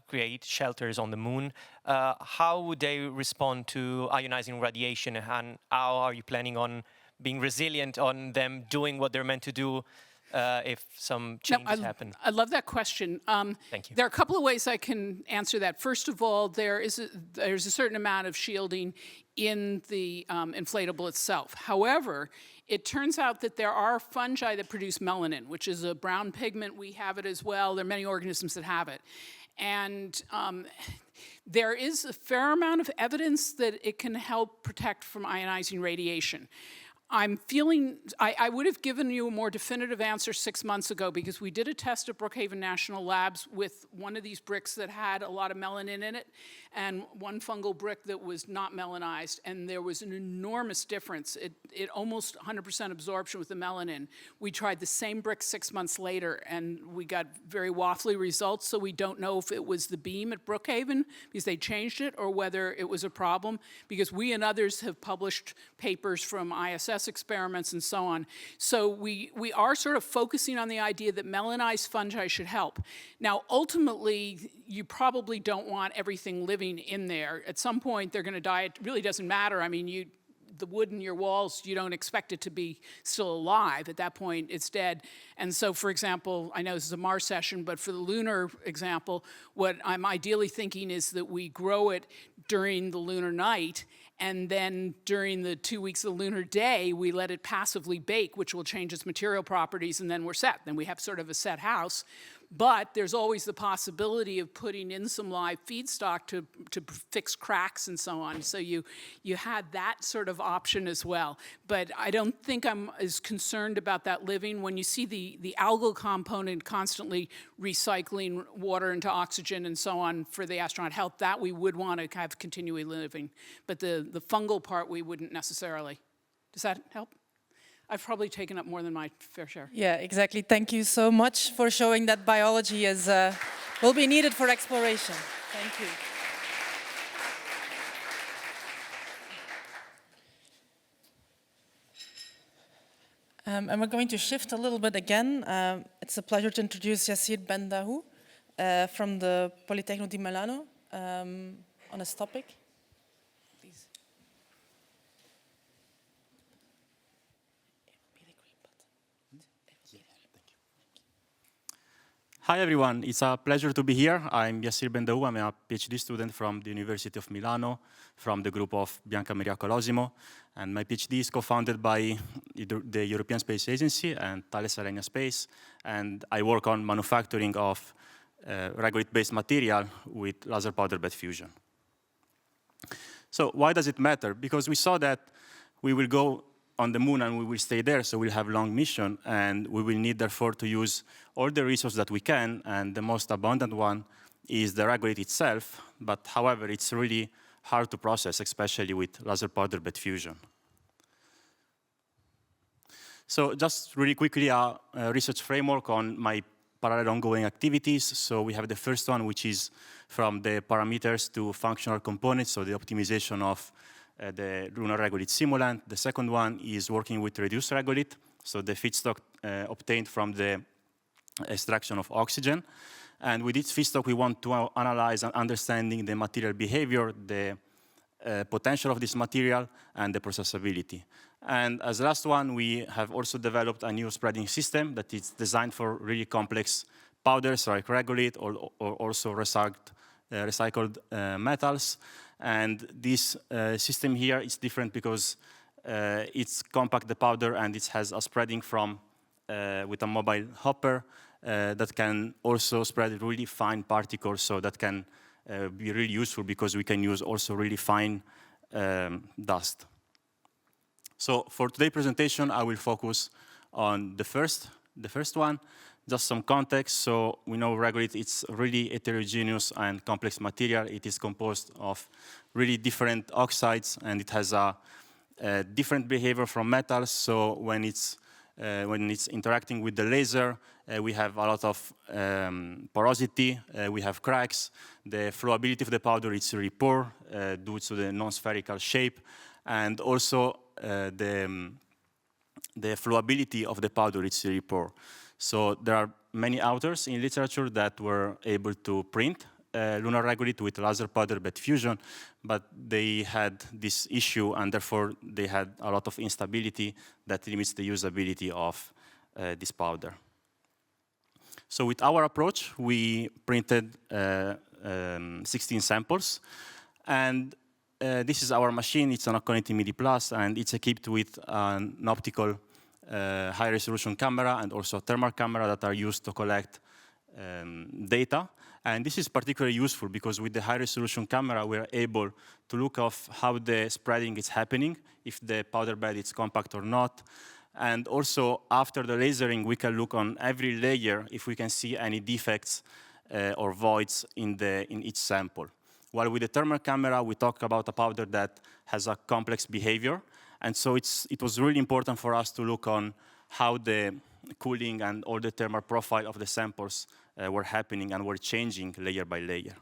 create shelters on the moon, how would they respond to ionizing radiation, and how are you planning on being resilient on them doing what they're meant to do if some changes happen? I love that question. Thank you. There are a couple of ways I can answer that. First of all, there's a certain amount of shielding in the inflatable itself. However, it turns out that there are fungi that produce melanin, which is a brown pigment. We have it as well. There are many organisms that have it. And there is a fair amount of evidence that it can help protect from ionizing radiation. I'm feeling, I would have given you a more definitive answer 6 months ago because we did a test at Brookhaven National Labs with one of these bricks that had a lot of melanin in it and one fungal brick that was not melanized, and there was an enormous difference. It almost 100% absorption with the melanin. We tried the same brick 6 months later and we got very waffly results, so we don't know if it was the beam at Brookhaven because they changed it or whether it was a problem, because we and others have published papers from ISS experiments and so on. So we are sort of focusing on the idea that melanized fungi should help. Now, ultimately, you probably don't want everything living in there. At some point, they're going to die. It really doesn't matter. I mean, the wood in your walls, you don't expect it to be still alive. At that point, it's dead. And so, for example, I know this is a Mars session, but for the lunar example, what I'm ideally thinking is that we grow it during the lunar night, and then during the 2 weeks of the lunar day, we let it passively bake, which will change its material properties, and then we're set. Then we have sort of a set house. But there's always the possibility of putting in some live feedstock to fix cracks and so on. So you had that sort of option as well. But I don't think I'm as concerned about that living. When you see the algal component constantly recycling water into oxygen and so on for the astronaut health, that we would want to have continually living. But the fungal part, we wouldn't necessarily. Does that help? I've probably taken up more than my fair share. Yeah, exactly. Thank you so much for showing that biology is will be needed for exploration. Thank you. And we're going to shift a little bit again. It's a pleasure to introduce Yassir Ben Dahou from the Politecnico di Milano on this topic. Please. Hi, everyone. It's a pleasure to be here. I'm Yassir Ben Dahou. I'm a PhD student from the University of Milano, from the group of Bianca Maria Colosimo. And my PhD is co-founded by the European Space Agency and Thales Alenia Space. And I work on manufacturing of regolith-based material with laser powder bed fusion. So why does it matter? Because we saw that we will go on the moon and we will stay there, so we'll have long mission, and we will need, therefore, to use all the resources that we can, and the most abundant one is the regolith itself, but however, it's really hard to process, especially with laser powder bed fusion. So just really quickly, a research framework on my parallel ongoing activities. So we have the first one, which is from the parameters to functional components, so the optimization of the lunar regolith simulant. The second one is working with reduced regolith, so the feedstock obtained from the extraction of oxygen. And with this feedstock, we want to analyze and understanding the material behavior, the potential of this material, and the processability. And as last one, we have also developed a new spreading system that is designed for really complex powders like regolith or also recycled metals. And this system here is different because it's compact, the powder, and it has a spreading from with a mobile hopper that can also spread really fine particles, so that can be really useful because we can use also really fine dust. So for today's presentation, I will focus on the first one. Just some context. So we know regolith, it's really heterogeneous and complex material. It is composed of really different oxides, and it has a different behavior from metals. So when it's interacting with the laser, we have a lot of porosity, we have cracks. The flowability of the powder is really poor due to the non-spherical shape, and also the flowability of the powder is really poor. So there are many authors in literature that were able to print lunar regolith with laser powder bed fusion, but they had this issue, and therefore they had a lot of instability that limits the usability of this powder. So with our approach, we printed 16 samples, and this is our machine. It's an Aconity MIDI Plus, and it's equipped with an optical high-resolution camera and also a thermal camera that are used to collect data. And this is particularly useful because with the high-resolution camera, we're able to look at how the spreading is happening, if the powder bed is compact or not. And also, after the lasering, we can look on every layer if we can see any defects or voids in each sample. While with the thermal camera, we talk about a powder that has a complex behavior. And so it was really important for us to look on how the cooling and all the thermal profile of the samples were happening and were changing layer by layer.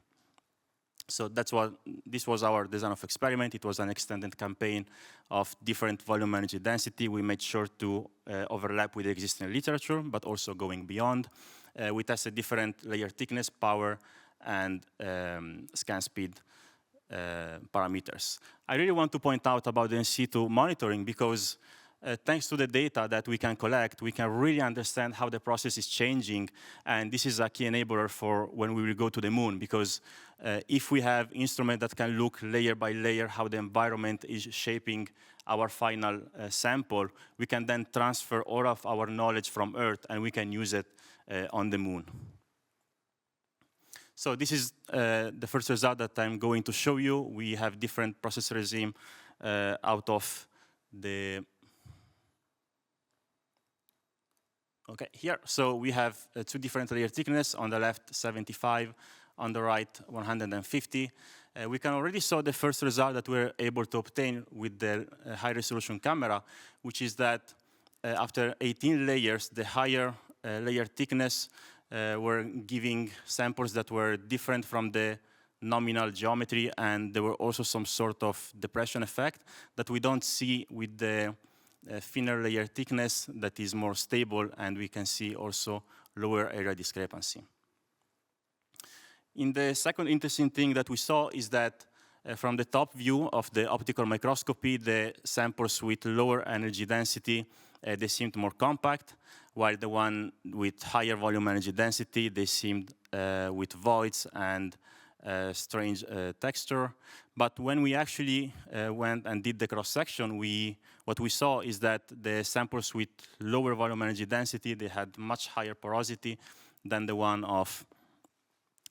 So this was our design of experiment. It was an extended campaign of different volume energy density. We made sure to overlap with the existing literature, but also going beyond. We tested different layer thickness, power, and scan speed parameters. I really want to point out about the in situ monitoring because thanks to the data that we can collect, we can really understand how the process is changing, and this is a key enabler for when we will go to the moon, because if we have instruments that can look layer by layer how the environment is shaping our final sample, we can then transfer all of our knowledge from Earth and we can use it on the moon. So this is the first result that I'm going to show you. We have different process regime out of the... Okay, here. So we have two different layer thickness. On the left, 75. On the right, 150. We can already saw the first result that we're able to obtain with the high-resolution camera, which is that after 18 layers, the higher layer thickness were giving samples that were different from the nominal geometry, and there were also some sort of depression effect that we don't see with the thinner layer thickness that is more stable, and we can see also lower area discrepancy. In the second interesting thing that we saw is that from the top view of the optical microscopy, the samples with lower energy density they seemed more compact, while the one with higher volume energy density, they seemed with voids and strange texture. But when we actually went and did the cross-section, what we saw is that the samples with lower volume energy density, they had much higher porosity than the one of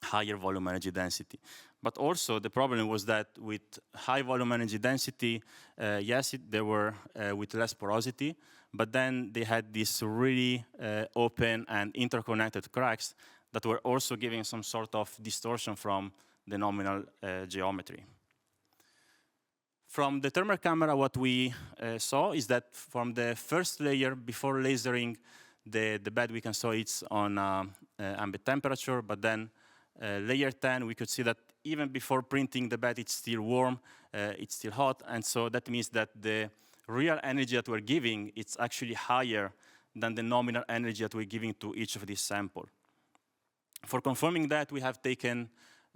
higher volume energy density. But also the problem was that with high volume energy density, yes, they were with less porosity, but then they had these really open and interconnected cracks that were also giving some sort of distortion from the nominal geometry. From the thermal camera, what we saw is that from the first layer, before lasering the bed, we can saw it's on ambient temperature, but then layer 10, we could see that even before printing the bed, it's still warm, it's still hot, and so that means that the real energy that we're giving, it's actually higher than the nominal energy that we're giving to each of these samples. For confirming that, we have taken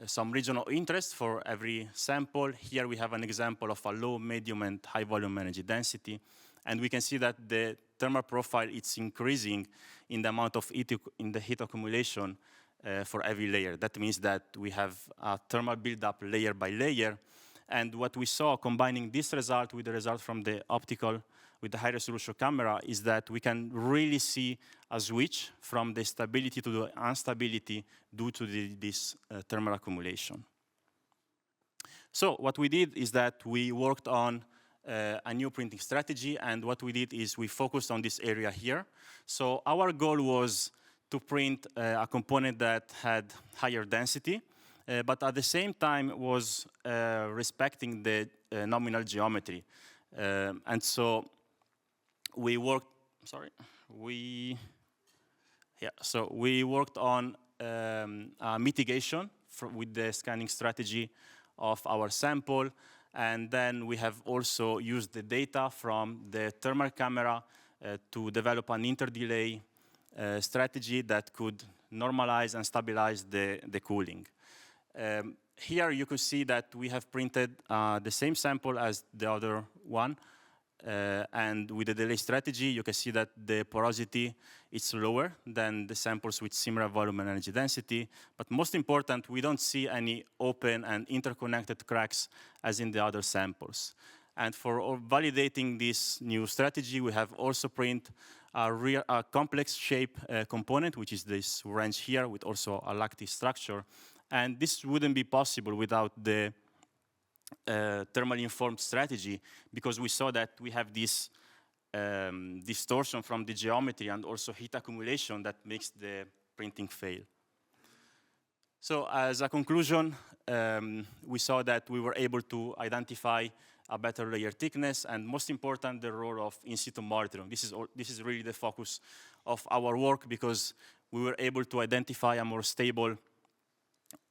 some regional interest for every sample. Here we have an example of a low, medium, and high volume energy density. And we can see that the thermal profile is increasing in the amount of heat, in the heat accumulation for every layer. That means that we have a thermal buildup layer by layer. And what we saw combining this result with the result from the optical with the high resolution camera is that we can really see a switch from the stability to the instability due to this thermal accumulation. So what we did is that we worked on a new printing strategy, and what we did is we focused on this area here. So our goal was to print a component that had higher density, but at the same time was respecting the nominal geometry. And so we worked, we worked on mitigation with the scanning strategy of our sample, and then we have also used the data from the thermal camera to develop an interdelay strategy that could normalize and stabilize the cooling. Here you can see that we have printed the same sample as the other one, and with the delay strategy, you can see that the porosity is lower than the samples with similar volume and energy density. But most important, we don't see any open and interconnected cracks as in the other samples. And for validating this new strategy, we have also printed a complex shape component, which is this wrench here with also a lattice structure. And this wouldn't be possible without the thermally informed strategy, because we saw that we have this distortion from the geometry and also heat accumulation that makes the printing fail. So as a conclusion, we saw that we were able to identify a better layer thickness, and most important, the role of in situ monitoring. This is really the focus of our work, because we were able to identify a more stable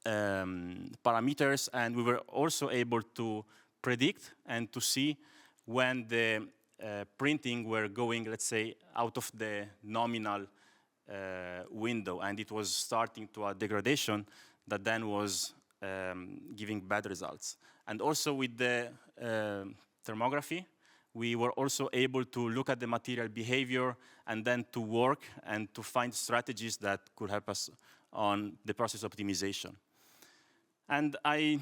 parameters, and we were also able to predict and to see when the printing were going, let's say, out of the nominal window, and it was starting to a degradation that then was giving bad results. And also with the thermography, we were also able to look at the material behavior and then to work and to find strategies that could help us on the process optimization. And I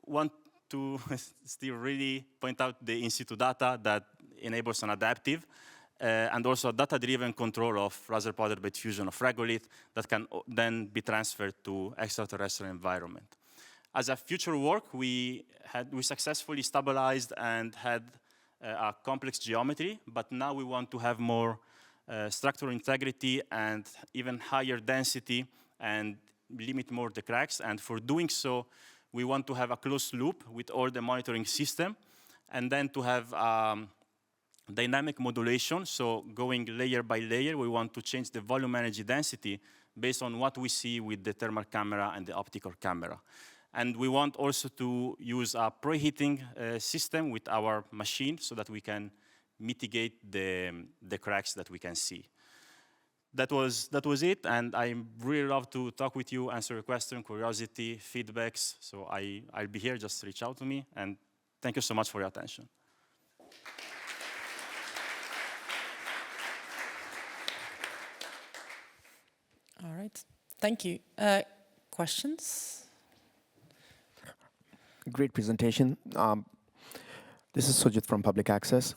want to still really point out the in situ data that enables an adaptive and also a data-driven control of laser powder bed fusion of regolith that can then be transferred to extraterrestrial environment. As a future work, we successfully stabilized and had a complex geometry, but now we want to have more structural integrity and even higher density and limit more the cracks. And for doing so, we want to have a closed loop with all the monitoring system, and then to have dynamic modulation. So going layer by layer, we want to change the volume energy density based on what we see with the thermal camera and the optical camera. And we want also to use a preheating system with our machine so that we can mitigate the cracks that we can see. That was it, and I really love to talk with you, answer your question, curiosity, feedbacks. So I'll be here, just reach out to me, and thank you so much for your attention. All right. Thank you. Questions? Great presentation. This is Sujit from Public Access.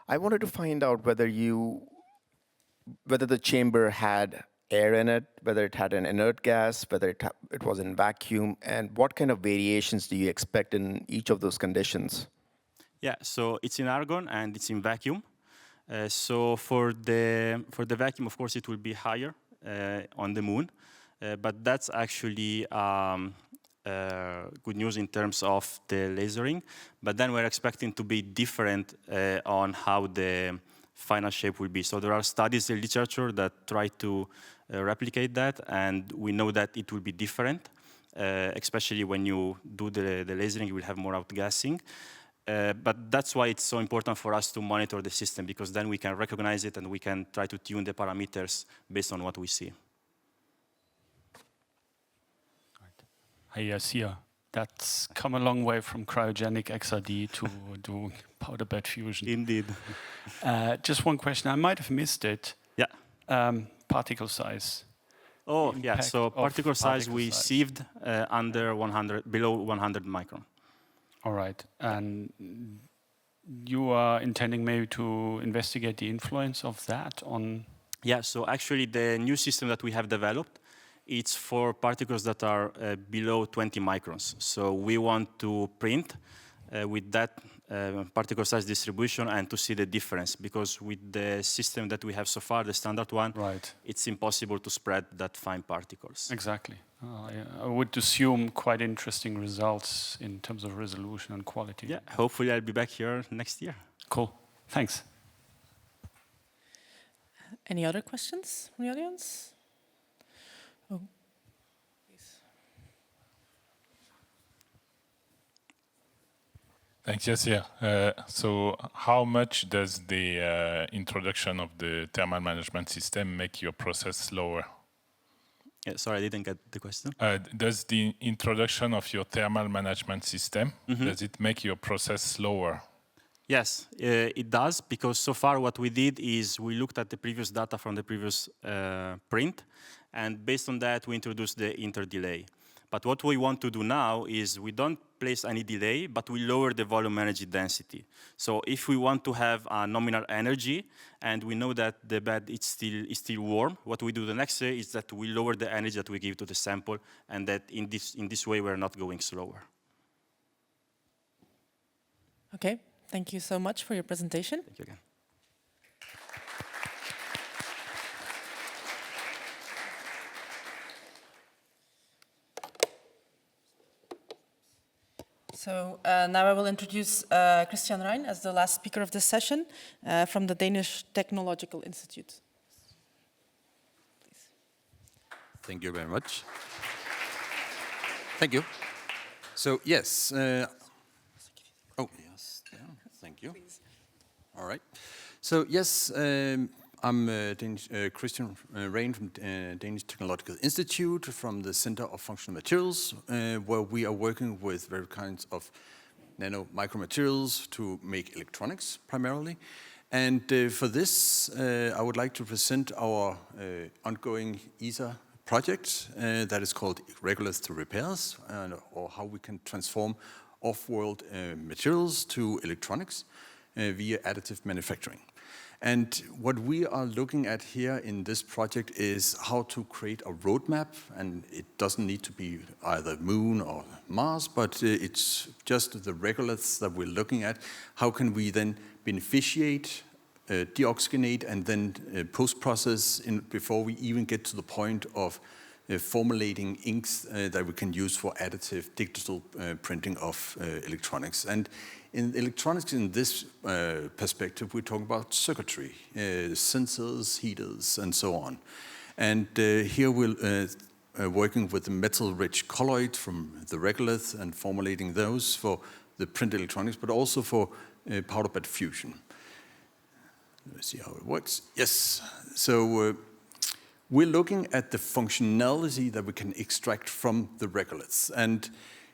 I wanted to find out whether the chamber had air in it, whether it had an inert gas, whether it was in vacuum, and what kind of variations do you expect in each of those conditions? Yeah, so it's in argon and it's in vacuum. So for the vacuum, of course, it will be higher on the moon, but that's actually good news in terms of the lasering. But then we're expecting to be different on how the final shape will be. So there are studies in literature that try to replicate that, and we know that it will be different, especially when you do the lasering, you will have more outgassing. But that's why it's so important for us to monitor the system, because then we can recognize it and we can try to tune the parameters based on what we see. Hey, Yassir, that's come a long way from cryogenic XRD to doing powder bed fusion. Indeed. Just one question, I might have missed it. Yeah. Particle size. Oh, yeah, so particle size we sieved under 100, below 100 micron. All right, and you are intending maybe to investigate the influence of that on? Yeah, so actually the new system that we have developed, it's for particles that are below 20 microns. So we want to print with that particle size distribution and to see the difference, because with the system that we have so far, the standard one, it's impossible to spread that fine particles. Exactly. I would assume quite interesting results in terms of resolution and quality. Yeah, hopefully I'll be back here next year. Cool, thanks. Any other questions from the audience? Oh, please. Thanks, Yassir. So how much does the introduction of the thermal management system make your process slower? Yeah, sorry, I didn't get the question. Does the introduction of your thermal management system, does it make your process slower? Yes, it does, because so far what we did is we looked at the previous data from the previous print, and based on that we introduced the interdelay. But what we want to do now is we don't place any delay, but we lower the volume energy density. So if we want to have a nominal energy, and we know that the bed is still warm, what we do the next day is that we lower the energy that we give to the sample, and that in this way we're not going slower. Okay, thank you so much for your presentation. Thank you again. So now I will introduce Christian Rein as the last speaker of this session from the Danish Technological Institute. Please. Thank you very much. Thank you. So yes. Oh yes. Yeah, thank you. Please. All right. So yes. I'm Christian Rein from Danish Technological Institute from the Center of Functional Materials, where we are working with various kinds of nano micromaterials to make electronics primarily. And for this, I would like to present our ongoing ESA project that is called Regolith to Repairs, or how we can transform off-world materials to electronics via additive manufacturing. And what we are looking at here in this project is how to create a roadmap, and it doesn't need to be either Moon or Mars, but it's just the regoliths that we're looking at. How can we then beneficiate, deoxygenate, and then post-process before we even get to the point of formulating inks that we can use for additive digital printing of electronics. And in electronics, in this perspective, we're talking about circuitry, sensors, heaters, and so on. And here we're working with the metal-rich colloid from the regolith and formulating those for the print electronics, but also for powder bed fusion. Let's see how it works. Yes. So we're looking at the functionality that we can extract from the regoliths. And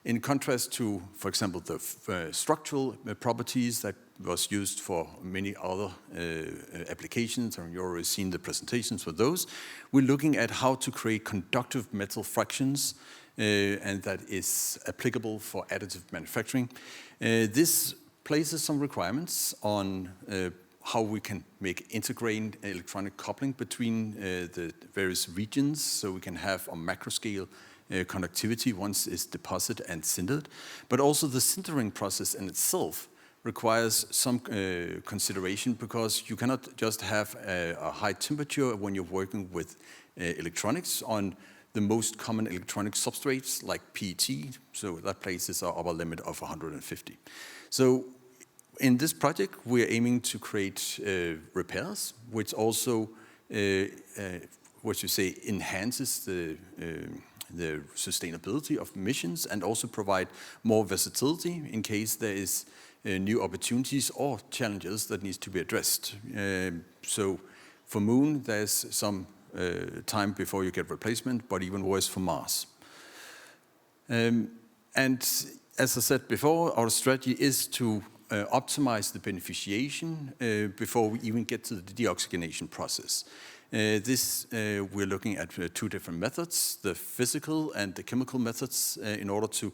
In contrast to, for example, the structural properties that was used for many other applications, and you've already seen the presentations for those, we're looking at how to create conductive metal fractions, and that is applicable for additive manufacturing. This places some requirements on how we can make integrated electronic coupling between the various regions, so we can have a macro scale conductivity once it's deposited and sintered. But also the sintering process in itself requires some consideration, because you cannot just have a high temperature when you're working with electronics on the most common electronic substrates like PET, so that places our upper limit of 150. So in this project, we're aiming to create repairs, which also, enhances the sustainability of missions, and also provide more versatility in case there is new opportunities or challenges that needs to be addressed. So for Moon, there's some time before you get replacement, but even worse for Mars. And as I said before, our strategy is to optimize the beneficiation before we even get to the deoxygenation process. We're looking at two different methods, the physical and the chemical methods, in order to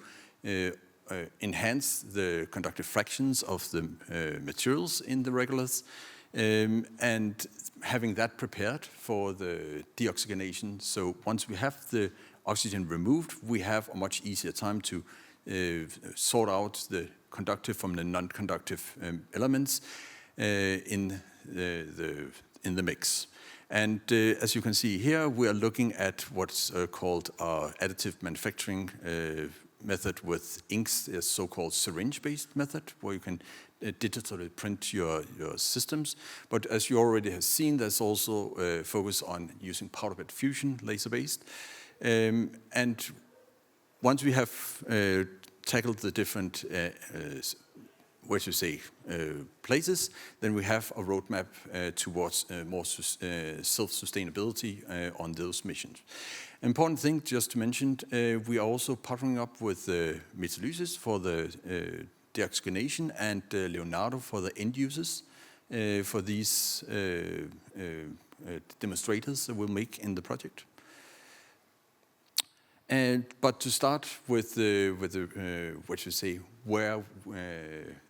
enhance the conductive fractions of the materials in the regoliths, and having that prepared for the deoxygenation. So once we have the oxygen removed, we have a much easier time to sort out the conductive from the non-conductive elements in the mix. And as you can see here, we are looking at what's called our additive manufacturing method with inks, a so-called syringe-based method, where you can digitally print your systems. But as you already have seen, there's also a focus on using powder bed fusion, laser-based. And once we have tackled the different places, then we have a roadmap towards more self-sustainability on those missions. Important thing just to mention, we are also partnering up with Metalysis for the deoxygenation and Leonardo for the end users for these demonstrators that we'll make in the project. But to start with where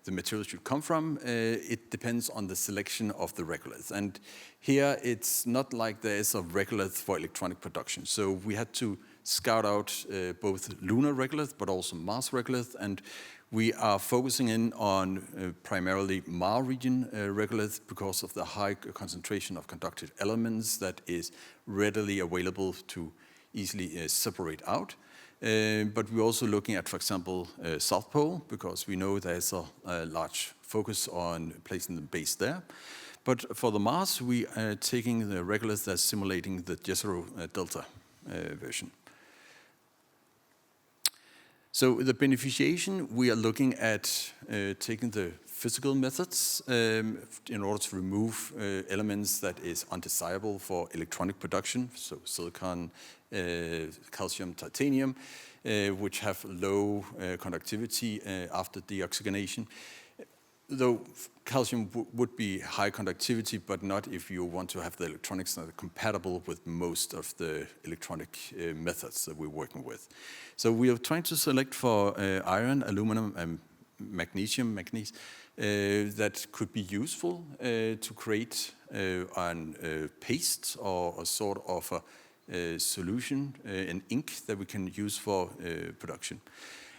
the material should come from, it depends on the selection of the regolith. And here it's not like there is a regolith for electronic production. So we had to scout out both lunar regolith but also Mars regolith, and we are focusing in on primarily Mars region regolith because of the high concentration of conductive elements that is readily available to easily separate out. But we're also looking at, for example, South Pole, because we know there's a large focus on placing the base there. But for the Mars, we are taking the regolith that's simulating the Jezero Delta version. So the beneficiation, we are looking at taking the physical methods in order to remove elements that is undesirable for electronic production, so silicon, calcium, titanium, which have low conductivity after deoxygenation. Though calcium would be high conductivity, but not if you want to have the electronics that are compatible with most of the electronic methods that we're working with. So we are trying to select for iron, aluminum, and magnesium, that could be useful to create a paste or a sort of a solution, an ink that we can use for production.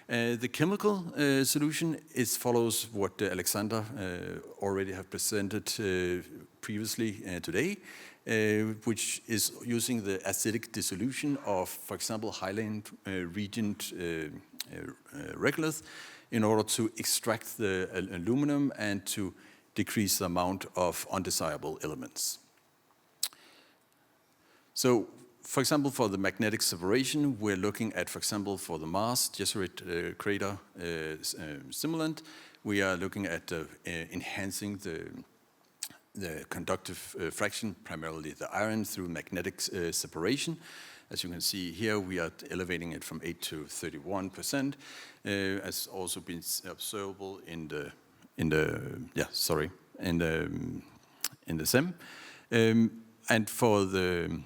The chemical solution follows what Alexander already have presented previously today, which is using the acidic dissolution of, for example, highland regent regolith in order to extract the aluminum and to decrease the amount of undesirable elements. So, for example, for the magnetic separation, we're looking at, for example, for the Mars Jesuit crater simulant, we are looking at enhancing the conductive fraction, primarily the iron, through magnetic separation. As you can see here, we are elevating it from 8 to 31%, as also been observable in the SEM. And for the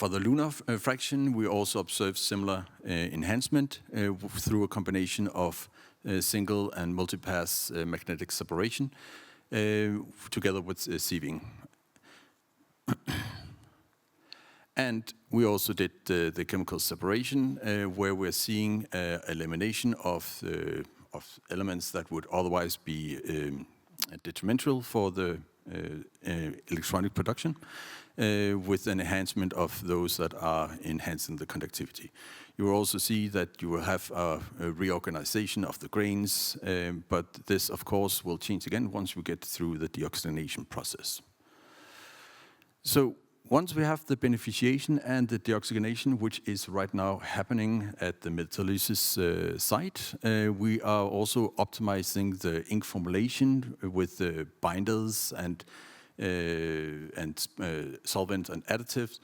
lunar fraction, we also observe similar enhancement through a combination of single and multipass magnetic separation together with sieving. And we also did the chemical separation, where we're seeing elimination of elements that would otherwise be detrimental for the electronic production, with an enhancement of those that are enhancing the conductivity. You will also see that you will have a reorganization of the grains, but this, of course, will change again once we get through the deoxygenation process. So once we have the beneficiation and the deoxygenation, which is right now happening at the metalysis site, we are also optimizing the ink formulation with the binders and solvents and additives.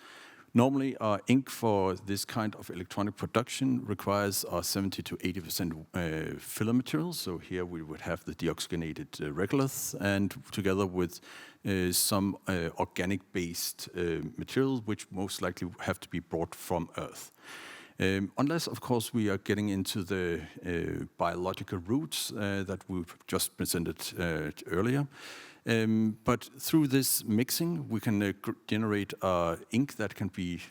Normally, our ink for this kind of electronic production requires our 70 to 80% filler material. So here we would have the deoxygenated regolith, and together with some organic-based material, which most likely have to be brought from Earth. Unless, of course, we are getting into the biological routes that we've just presented earlier. But through this mixing, we can generate ink that can be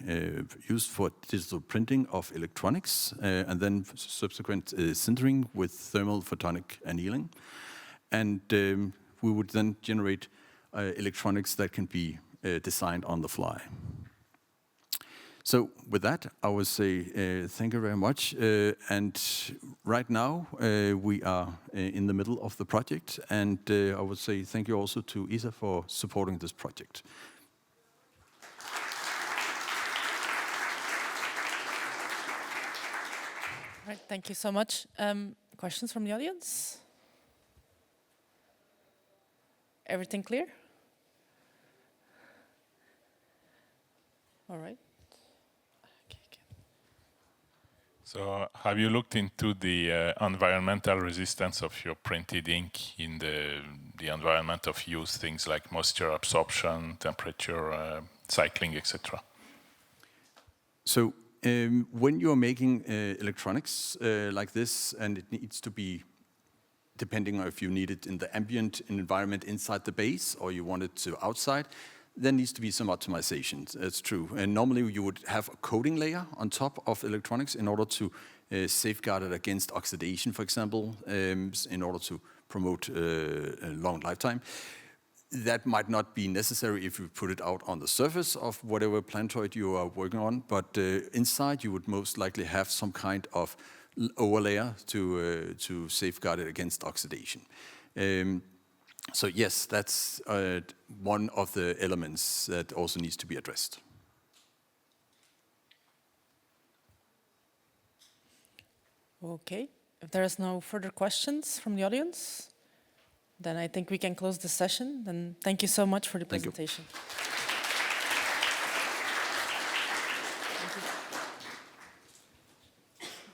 used for digital printing of electronics, and then subsequent sintering with thermal photonic annealing. And we would then generate electronics that can be designed on the fly. So with that, I would say thank you very much. And right now, we are in the middle of the project. And I would say thank you also to ISA for supporting this project. All right, thank you so much. Questions from the audience? Everything clear? All right. So have you looked into the environmental resistance of your printed ink in the environment of use, things like moisture absorption, temperature, cycling, etc.? So when you're making electronics like this, and it needs to be, depending on if you need it in the ambient environment inside the base or you want it to outside, there needs to be some optimization, that's true. And normally you would have a coating layer on top of electronics in order to safeguard it against oxidation, for example, in order to promote a long lifetime. That might not be necessary if you put it out on the surface of whatever plantoid you are working on, but inside you would most likely have some kind of overlayer to safeguard it against oxidation. So yes, that's one of the elements that also needs to be addressed. Okay, if there is no further questions from the audience, then I think we can close the session. Then thank you so much for the presentation. Thank you.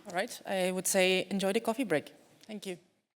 All right, I would say enjoy the coffee break. Thank you.